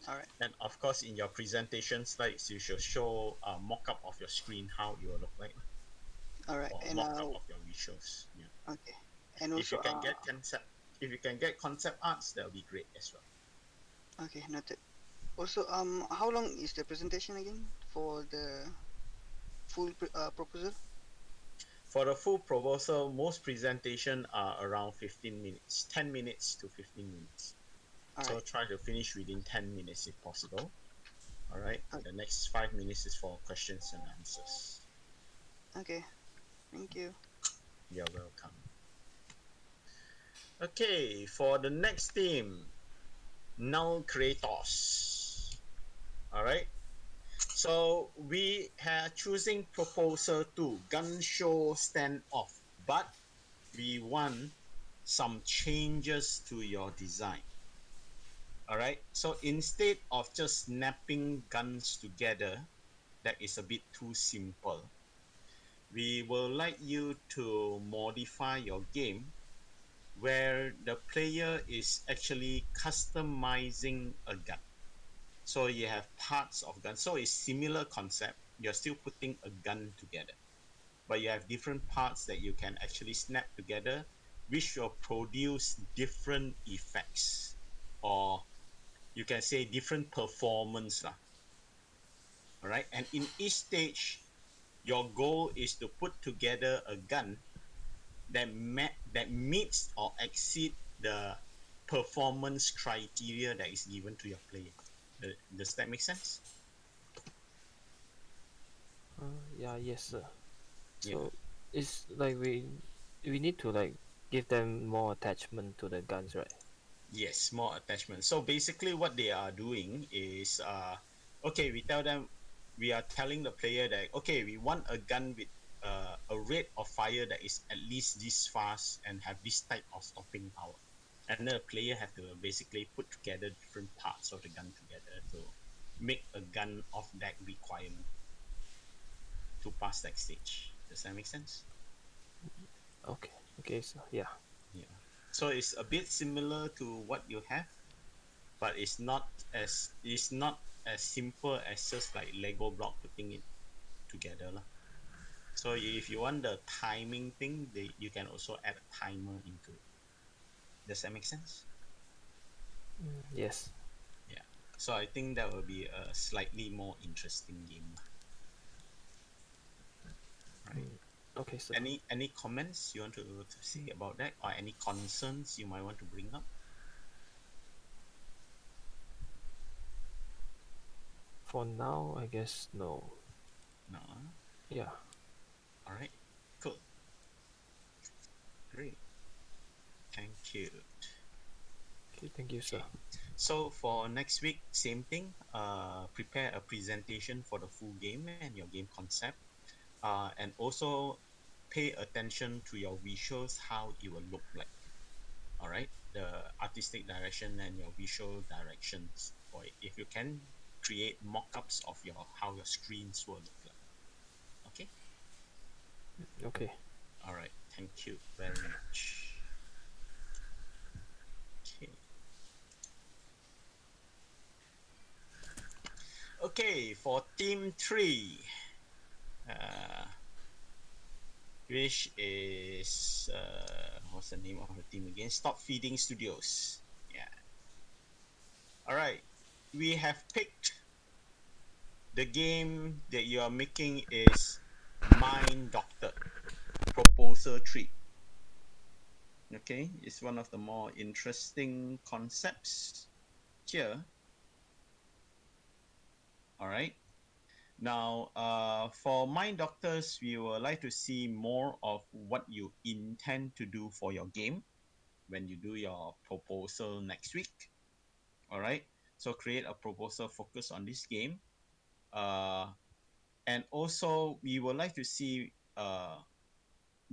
All right. And of course, in your presentation slides, you should show a mock-up of your screen, how it will look like, lah, All right. or And mock-up of your visuals. Yeah. okay. And If also you can get concept, if you can get concept arts, that'll be great as well. okay, noted. Also, how long is the presentation again for the full proposal? For the full proposal, most presentation are around 15 minutes, 10 minutes to 15 minutes. All So right. try to finish within 10 minutes if possible. All right. Okay. The next 5 minutes is for questions and answers. Okay. Thank you. You're welcome. Okay, for the next theme, null creators. All right. So we are choosing proposal 2, gun show standoff, but we want some changes to your design. All right. So instead of just snapping guns together, that is a bit too simple. We will like you to modify your game where the player is actually customizing a gun. So you have parts of gun. So it's similar concept. You're still putting a gun together, but you have different parts that you can actually snap together, which will produce different effects, or you can say different performance lah. All right. And in each stage, your goal is to put together a gun that meets or exceed the performance criteria that is given to your player. Does that make sense? Yeah, yes, sir. Yeah. So it's like we need to like give them more attachment to the guns, right? Yes, more attachment. So basically, what they are doing is, okay, we tell them, we are telling the player that, okay, we want a gun with a rate of fire that is at least this fast and have this type of stopping power. And the player have to basically put together different parts of the gun together to make a gun of that requirement to pass that stage. Does that make sense? Okay. Okay. So yeah. Yeah. So it's a bit similar to what you have, but it's not as simple as just like Lego block putting it together lah. So if you want the timing thing, you can also add a timer into it. Does that make sense? Yes. Yeah. So I think that will be a slightly more interesting game, lah, right? Okay, sir. Any comments you want to say about that, or any concerns you might want to bring up? For now, I guess no. No. Yeah. All right. Cool. Great. Thank you. Okay, thank you, sir. Okay. So for next week, same thing. Prepare a presentation for the full game and your game concept. And also pay attention to your visuals, how it will look like. All right, the artistic direction and your visual directions for it. If you can create mock-ups of your how your screens will look like. Okay. Okay. All right. Thank you very much. Okay. Okay, for team 3, uh, which is what's the name of the team again? Stop Feeding Studios. Yeah. All right. We have picked the game that you are making is Mind Doctor Proposal 3. Okay, it's one of the more interesting concepts here. All right. Now, for Mind Doctors, we would like to see more of what you intend to do for your game when you do your proposal next week. All right. So create a proposal focused on this game. And also, we would like to see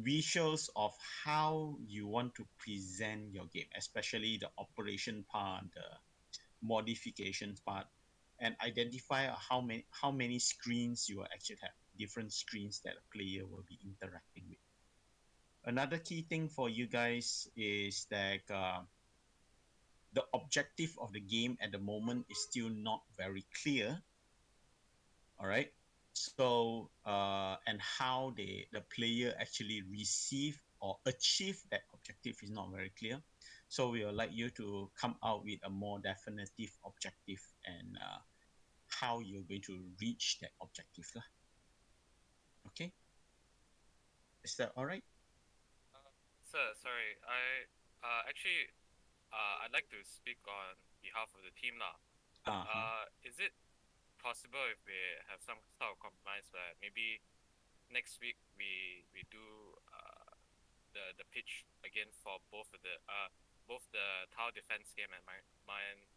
visuals of how you want to present your game, especially the operation part, the modifications part, and identify how many screens you will actually have, different screens that a player will be interacting with. Another key thing for you guys is that the objective of the game at the moment is still not very clear. All right. So and how the player actually receive or achieve that objective is not very clear. So we would like you to come out with a more definitive objective and how you're going to reach that objective lah. Okay, is that all right? Sir, sorry, actually I'd like to speak on behalf of the team now. Uh-huh. Is it possible if we have some sort of compromise where maybe next week we do the pitch again for both the tower defense game and my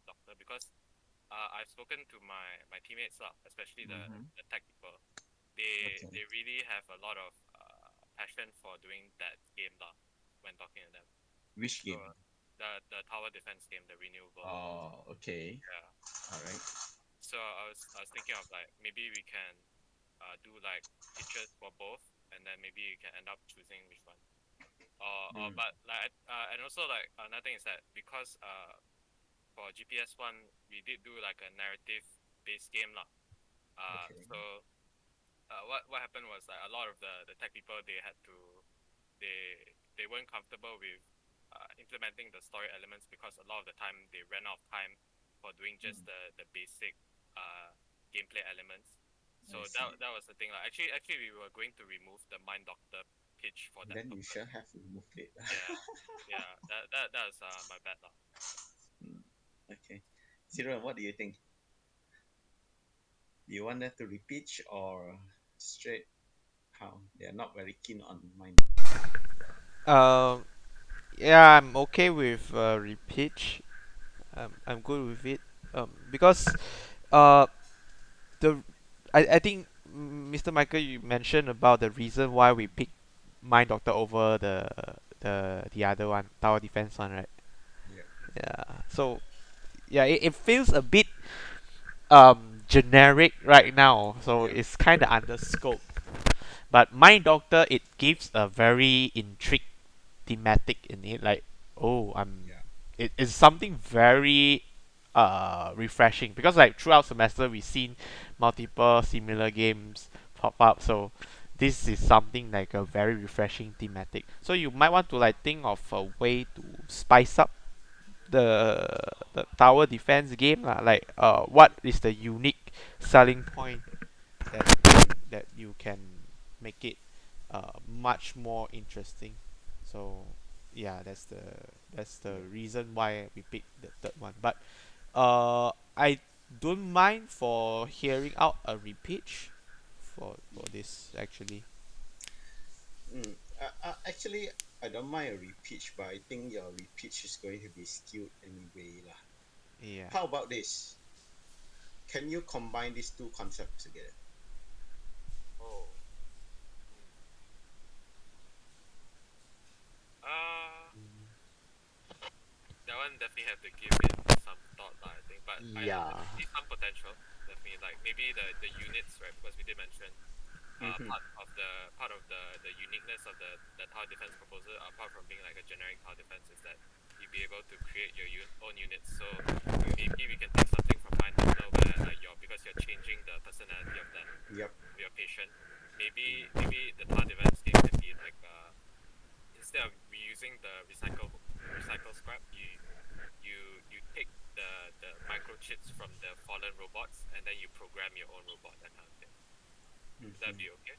doctor, because I've spoken to my teammates lah, especially Mm-hmm. the tech people. They Okay. they really have a lot of passion for doing that game lah when talking to them. Which So game? the tower defense game, the renewable. Oh, okay. Yeah. All right. So I was thinking of like maybe we can do like pitches for both, and then maybe you can end up choosing which one. Mm. But like and also like another thing is that because for GPS1 we did do like a narrative based game lah. Okay. So what happened was like a lot of the tech people they weren't comfortable with implementing the story elements, because a lot of the time they ran out of time for doing just the basic gameplay elements. So I see. that was the thing. Like actually we were going to remove the Mind Doctor pitch for that Then you purpose. sure have removed it. Yeah, yeah. That was my bad lah. Mm. Okay. Zero, what do you think? Do you want that to repeat or straight? How they are not very keen on mind. Um, yeah, I'm okay with repitch. I'm good with it. Because uh, the I think Mr. Michael, you mentioned about the reason why we picked Mind Doctor over the other one, Tower Defense one, right? Yeah. Yeah. So yeah, it feels a bit generic right now. So Yeah. it's kind of under scope. But Mind Doctor, it gives a very intrigued thematic in it. Like Oh, Yeah. it is something very refreshing because like throughout semester we've seen multiple similar games pop up. So this is something like a very refreshing thematic. So you might want to like think of a way to spice up the tower defense game lah. Like what is the unique selling point that you can make it much more interesting. So yeah, that's the Yeah. reason why we picked the third one. But I don't mind for hearing out a repitch for this actually. Actually, I don't mind a repeat, but I think your repeat is going to be skewed anyway lah. Yeah. How about this? Can you combine these two concepts together? Oh. Hmm. Uh, that one definitely have to give it some thought, lah, I think. But I Yeah. see some potential. Definitely, like maybe the units, right? Because we did mention Mm-hmm. part of the uniqueness of the tower defense proposal, apart from being like a generic tower defense, is that you'll be able to create your own units. So maybe we can take something from Mind Hunter where because you're changing the personality of that Yep. of your patient. Maybe the tower defense game can be like instead of reusing the recycle scrap, you take the microchips from the fallen robots and then you program your own robot, that kind of thing. Would that Mm-hmm. be okay?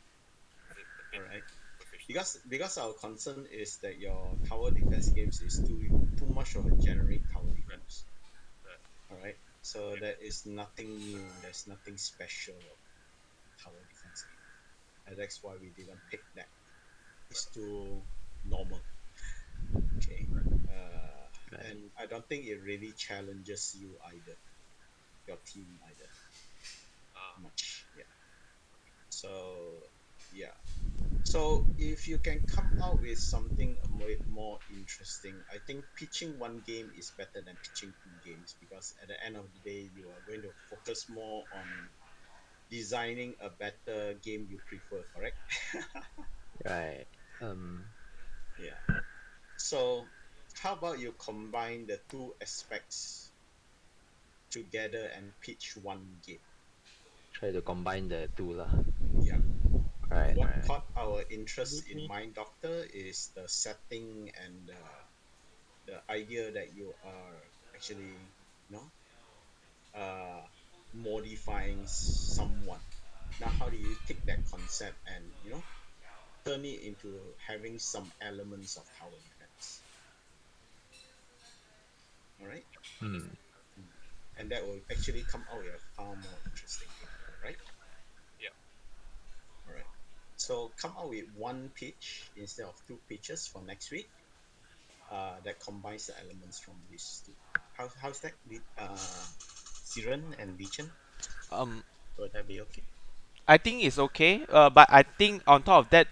Is it a All bit right. superficial? Because our concern is that your tower defense games is too much of a generic tower Right, defense. right. All right. So Okay. there is nothing new. There's nothing special about tower defense game, and that's why we didn't pick that. It's Right, too normal. Okay. right. Right. And I don't think it really challenges you either, your team either Ah, much. Yeah. okay. So yeah. So if you can come out with something more interesting, I think pitching one game is better than pitching two games because at the end of the day, you are going to focus more on designing a better game you prefer. Correct? Right. Um, Yeah. So how about you combine the two aspects together and pitch one game? Try to combine the two lah. Yeah. Right. What Right. caught our interest in Absolutely. Mind Doctor is the setting and the idea that you are actually, you know, uh, modifying someone. Now, how do you take that concept and turn it into having some elements of tower defense? All right. Hmm. Understand. Mm. And that will actually come out with a far more interesting game, right? Yeah. All right. So come out with one pitch instead of two pitches for next week. That combines the elements from these two. How's that, Siren and Legion? Um, Would that be okay? I think it's okay. But I think on top of that,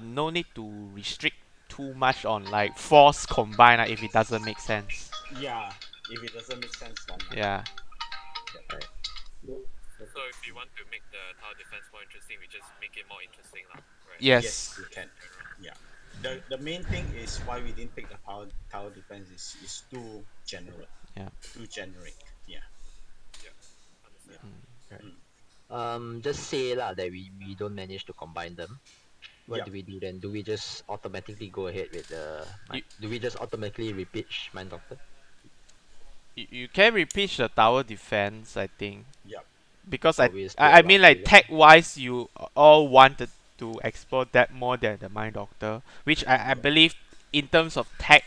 no need to restrict too much on like force combine if it doesn't make sense. Yeah. If it doesn't make sense, then Yeah. yep. Right. So if you want to make the tower defense more interesting, we just make it more interesting, lah. Right. Yes, Yes. you Just can. in general. Yeah. The main thing is why we didn't pick the tower defense is too general, Yeah. too generic. Yeah. Yeah. Understand. Yeah. Right. Mm. Just say lah that we don't manage to combine them. What Yep. do we do then? Do we just automatically go ahead with the You, do we just automatically repitch Mind Doctor? you can repeat the tower defense, I think, Yep. because Or we still I allow mean like freedom? tech wise, you all wanted to explore that more than the Mind Doctor, which I Yep. believe in terms of tech,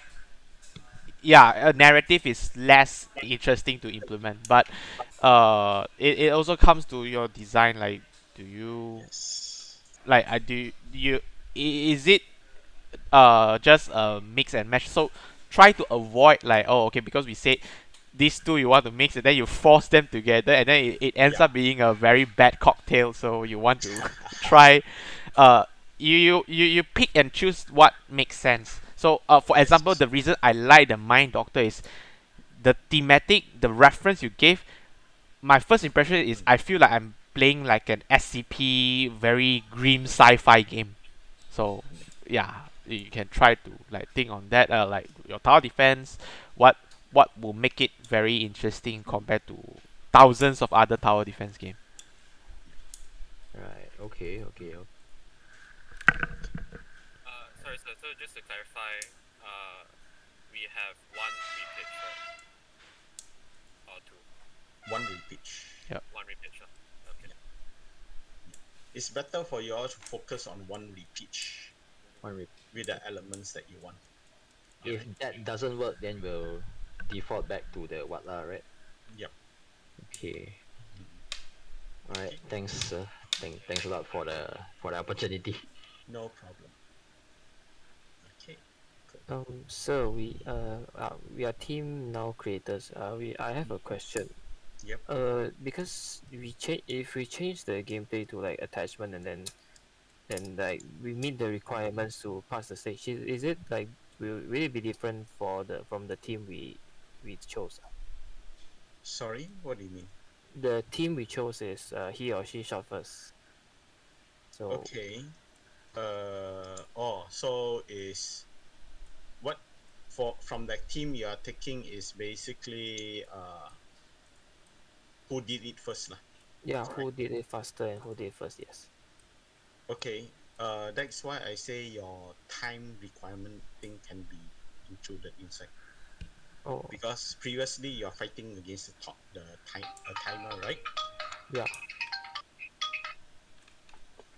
yeah, a narrative is less interesting to implement. But it also comes to your design. Like, do you Yes. like do you is it just a mix and match. So try to avoid like, oh, okay, because we said these two you want to mix and then you force them together and then it ends Yep. up being a very bad cocktail. So you want to try uh you pick and choose what makes sense. So for example, Yes. the reason I like the Mind Doctor is the thematic, the reference you gave. My first impression is Mm. I feel like I'm playing like an SCP very grim sci-fi game. So yeah, you can try to like think on that. Like your tower defense, what what will make it very interesting compared to thousands of other tower defense game. Right. Okay. Okay. Okay. Sorry, so just to clarify, we have one repitch, right? Or two? One repitch. Yep. One repitch, okay. Yeah, yeah. It's better for you all to focus on one repitch One rep. with the elements that you want. All If right. that doesn't work, then we'll default back to the what lah, right? Yep. Okay. Mhm. All right. Okay. Thanks. Thanks a lot for the opportunity. No problem. Okay. Cool. So we are team now creators. I have a question. Yep. Because we change if we change the gameplay to like attachment and then like we meet the requirements to pass the stage. Is it like will it be different for the from the team we chose? Sorry. What do you mean? The team we chose is he or she shot first. So Okay. Oh, so is what for from that team you are taking is basically who did it first lah. yeah, Correct. who did it faster and who did it first? Yes. Okay. That's why I say your time requirement thing can be included inside Oh because previously you're fighting against the time a timer, right? yeah.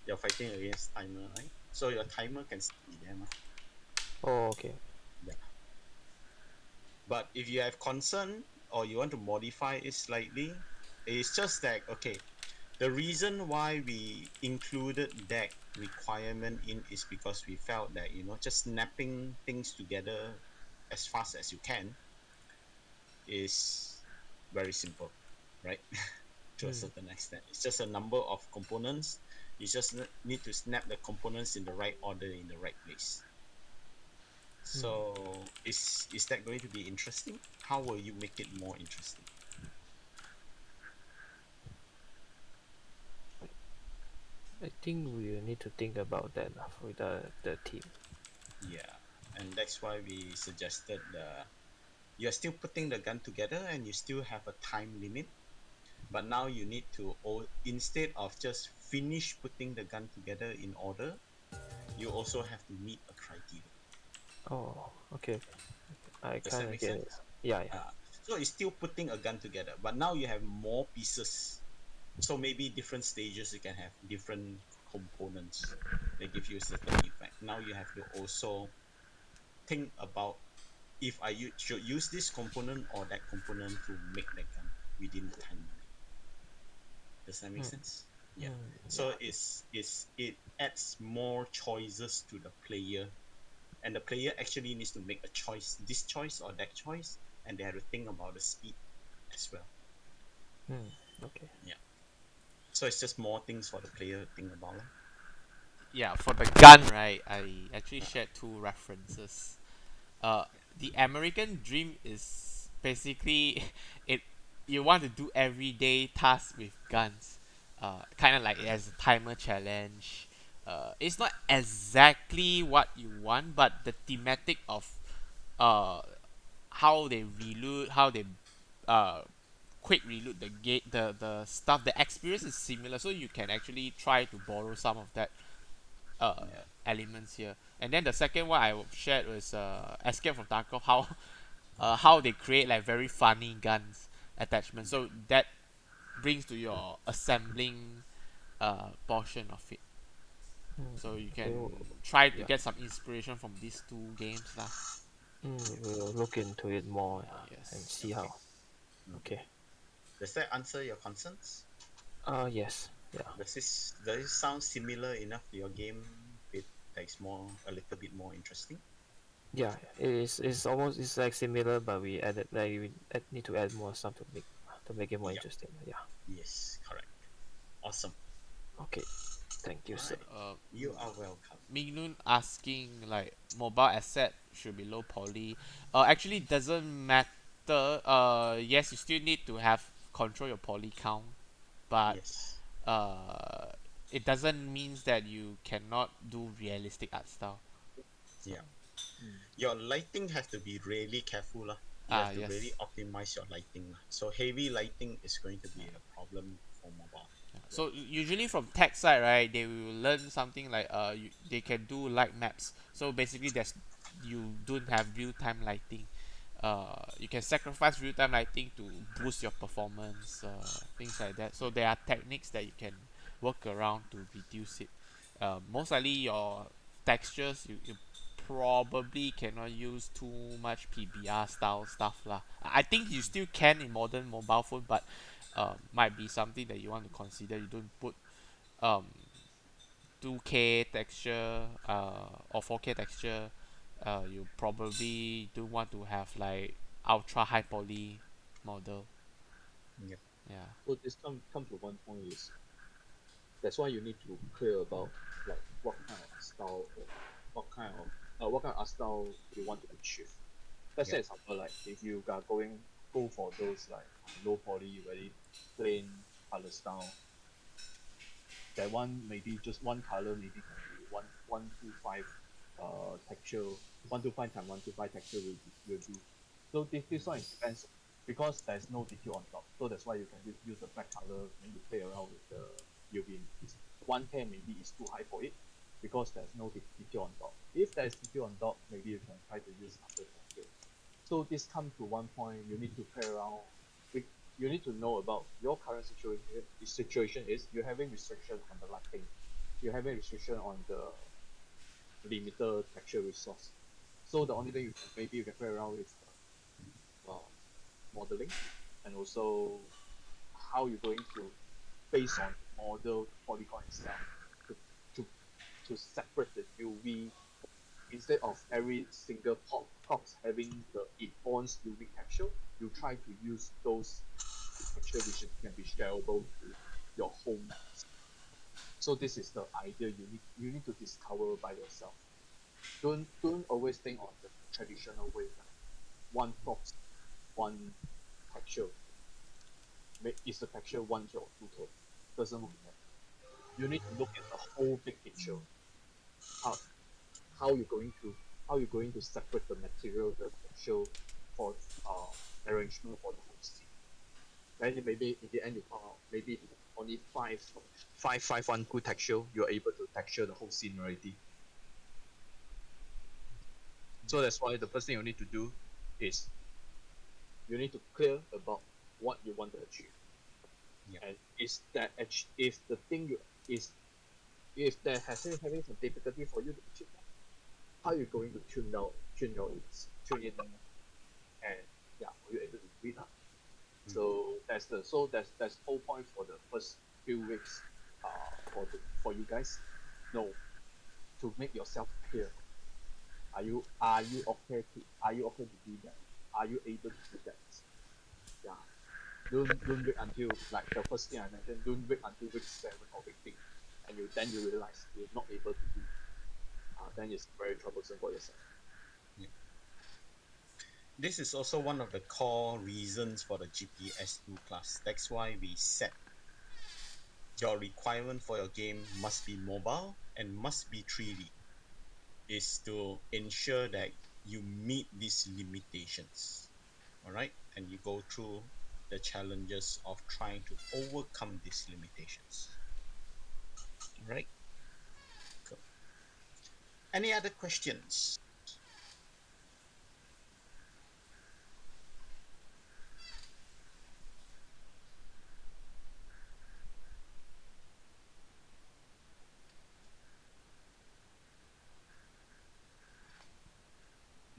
You're fighting against timer, right? So your timer can still be there, mah. Oh okay. Yeah. But if you have concern or you want to modify it slightly, it's just that okay. The reason why we included that requirement in is because we felt that just snapping things together as fast as you can is very simple, right? To a Mm, certain extent, it's just a number of components. You just need to snap the components in the right order in the right place. mm. So is that going to be interesting? How will you make it more interesting? I think we will need to think about that lah for the team. Yeah, and that's why we suggested you're still putting the gun together and you still have a time limit, but now you need to instead of just finish putting the gun together in order, you also have to meet a criteria. Oh okay. I Does kind that of make get it. sense? Yeah yeah. uh, so it's still putting a gun together, but now you have more pieces. So maybe different stages you can have different components that give you a certain effect. Now you have to also think about if should use this component or that component to make that gun within the time limit. Does that make Mm, sense? Yeah. mm, So yeah. it adds more choices to the player, and the player actually needs to make a choice, this choice or that choice, and they have to think about the speed as well. Mm, okay. Yeah. So it's just more things for the player to think about. Lah. Yeah, for the gun, right? I actually Uh, shared two references. Uh, the American Dream is basically it. You want to do everyday tasks with guns. Kind of like it has a timer challenge. It's not exactly what you want, but the thematic of uh how they reload, how they uh quick reload the gate, the stuff, the experience is similar, so you can actually try to borrow some of that yeah. elements here. And then the second one I shared was Escape from Tarkov, how they create like very funny guns attachments. So that brings to your assembling portion of it. Mm, So you we can will, try to yeah. get some inspiration from these two games lah. We'll look into it more and Yes. see Okay. how. Mhm. Okay. Does that answer your concerns? Yes. Yeah. Does it sound similar enough to your game bit that is more a little bit more interesting? Yeah. It is. It's almost. It's like similar, but we added like need to add more stuff to make it more Yeah. interesting. Yeah. Yes, correct. Awesome. Okay. Thank you, All sir. right. Uh, You are welcome. Mingnun asking like mobile asset should be low poly. Actually doesn't matter. Yes, you still need to have control your poly count, but Yes. uh, it doesn't mean that you cannot do realistic art style. So Yeah. Mm. Your lighting has to be really careful lah. You have to really yes. optimize your lighting lah. So heavy lighting is going to be Yeah. a problem for mobile. Yeah. Yeah. So usually from tech side, right, they will learn something like they can do light maps. So basically, there's you don't have real time lighting. You can sacrifice real time lighting to boost your performance, things like that. So Yeah. there are techniques that you can work around to reduce it. Most likely your textures you probably cannot use too much PBR style stuff lah. I think you still can in modern mobile phone, but might be something that you want to consider. You don't put um 2K texture or 4K texture. You probably don't want to have like ultra high poly model. Yeah. Yeah. So this come to one point is that's why you need to clear about like what kind of style or what kind of art style you want to achieve. Let's Yeah. say example like if you are going go for those like low poly very plain color style, that one maybe just one color maybe can be 125 texture 125 times 125 texture will do. So this one is depends because there's no detail on top. So that's why you can use the black color then you play around with the UV. It's 110 maybe is too high for it because there's no detail on top. If there's detail on top, maybe you can try to use other texture. So this come to one point you need to play around with you need to know about your current situation is you're having restriction on the lighting, you're having restriction on the limited texture resource. So the only thing you can maybe you can play around with uh, modeling and also how you're going to based on the model the polygon itself to to to separate the UV instead of every single box having the inborn UV texture, you try to use those texture which can be shareable to your home. So this is the idea you need to discover by yourself. Don't always think on the traditional way like one box, one texture. Is the texture 1K or 2K? Doesn't look like that. You need to look at the whole big picture. How how you're going to how you're going to separate the material, the texture for arrangement for the whole scene. Then maybe in the end you found out maybe only five one good texture, you're able to texture the whole scene already. So that's why the first thing you need to do is you need to clear about what you want to achieve. Yeah. And is that if the thing you is if there has any having some difficulty for you to achieve that, how are you going to tune in and yeah, for you able to do it. Mm. So that's whole point for the first few weeks for you guys. No, to make yourself clear. Are you okay to do that? Are you able to do that? Yeah. Don't wait until like the first thing I mentioned, don't wait until week 7 or week 8 and you realize you're not able to do. Then it's very troublesome for yourself. Yeah. This is also one of the core reasons for the GPS2 class. That's why we set your requirement for your game must be mobile and must be 3D, is to ensure that you meet these limitations. All right. And you go through the challenges of trying to overcome these limitations. All right. Cool. Any other questions?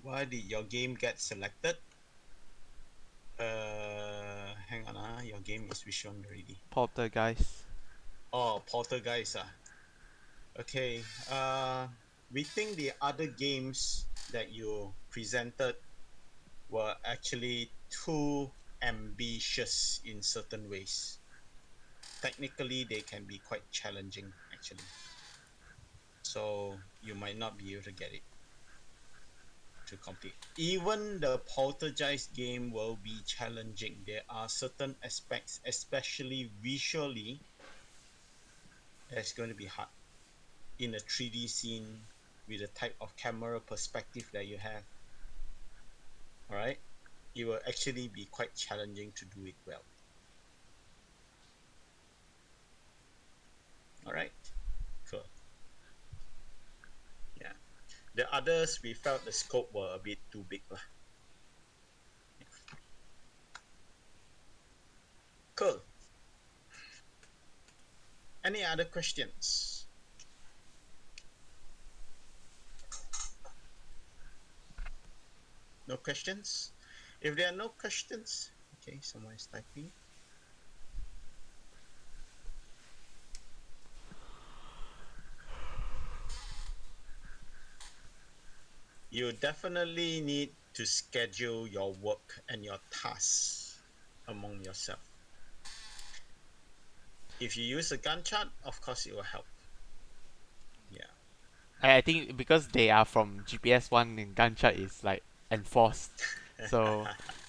Why did your game get selected? Hang on. Your game is which one already? Poltergeist. Oh, Poltergeist. Okay. We think the other games that you presented were actually too ambitious in certain ways. Technically, they can be quite challenging, actually. So you might not be able to get it to complete. Even the Poltergeist game will be challenging. There are certain aspects, especially visually, that's going to be hard in a 3D scene. with the type of camera perspective that you have, all right, it will actually be quite challenging to do it well. All right, cool. Yeah. The others, we felt the scope were a bit too big lah. Cool. Any other questions? No questions? If there are no questions, okay, someone is typing. You definitely need to schedule your work and your tasks among yourself. If you use a Gantt chart, of course it will help. Yeah. I think because they are from GPS1 and gunshot is like enforced. So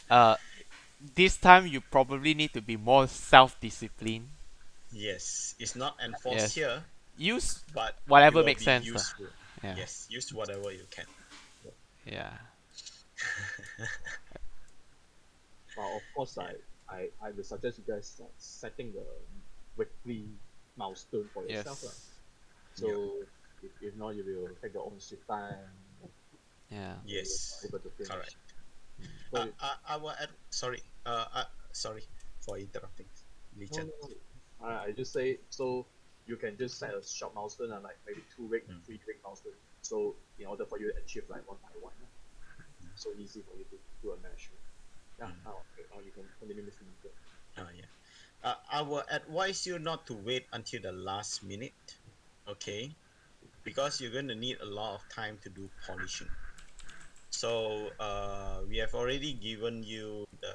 uh this time you probably need to be more self-disciplined. Yes, it's not enforced Yes. here, Use but it whatever will makes be sense. useful. Yeah. Yes, use whatever you can. Yeah. But of course, Yeah. I would suggest you guys setting the weekly milestone for yourself. Yes. Yep. So if not, you will take your own sweet time. Yeah. You will Yes. able to finish. Correct. So it, I will add. Sorry. Sorry for interrupting. no, Lichan. no, no. I just say so you can just set a short milestone and like maybe 2 week, Mm. 3 week milestone. So in order for you to achieve like one by one, so easy for you to do a measurement. Yeah. Mm. Now you can continue, Mr. Michael. Yeah. I will advise you not to wait until the last minute, okay? Because you're going to need a lot of time to do polishing. So we have already given you the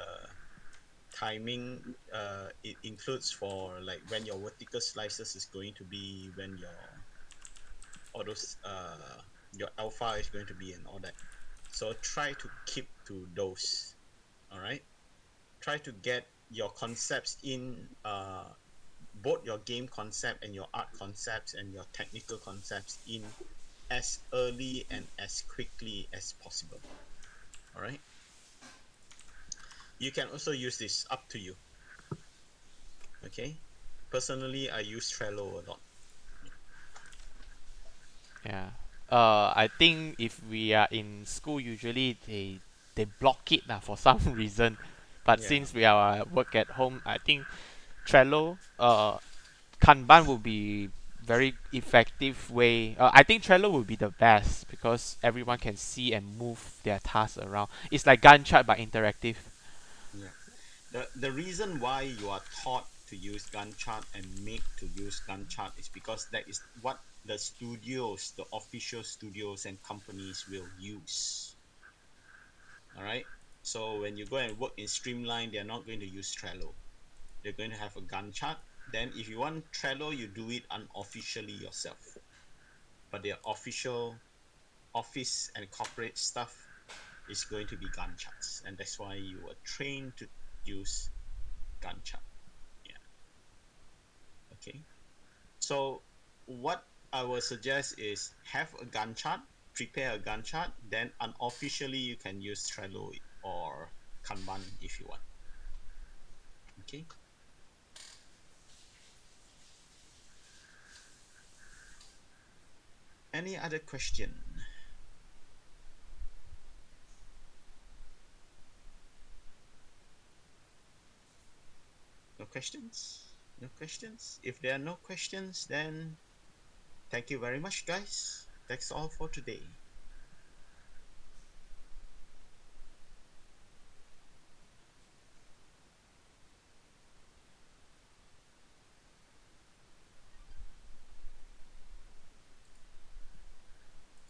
timing. It includes for like when your vertical slices is going to be, when all those your alpha is going to be, and all that. So try to keep to those. All right. Try to get your concepts in, both your game concept and your art concepts and your technical concepts in as early and as quickly as possible. All right. You can also use this, up to you. Okay. Personally, I use Trello a lot. Yeah. I think if we are in school, usually they block it for some reason. But Yeah. since we are work at home, I think Trello, Kanban will be very effective way. I think Trello will be the best because everyone can see and move their tasks around. It's like Gantt chart but interactive. Yeah. The reason why you are taught to use Gantt chart and make to use Gantt chart is because that is what the studios, the official studios and companies will use. All right. So when you go and work in Streamline, they're not going to use Trello. They're going to have a Gantt chart. Then if you want Trello, you do it unofficially yourself. But their official office and corporate stuff is going to be Gantt charts, and that's why you are trained to use Gantt chart. Yeah. Okay. So what I will suggest is have a Gantt chart, prepare a Gantt chart, then unofficially you can use Trello or Kanban if you want. Okay. Any other question? No questions? No questions? If there are no questions, then thank you very much, guys. That's all for today.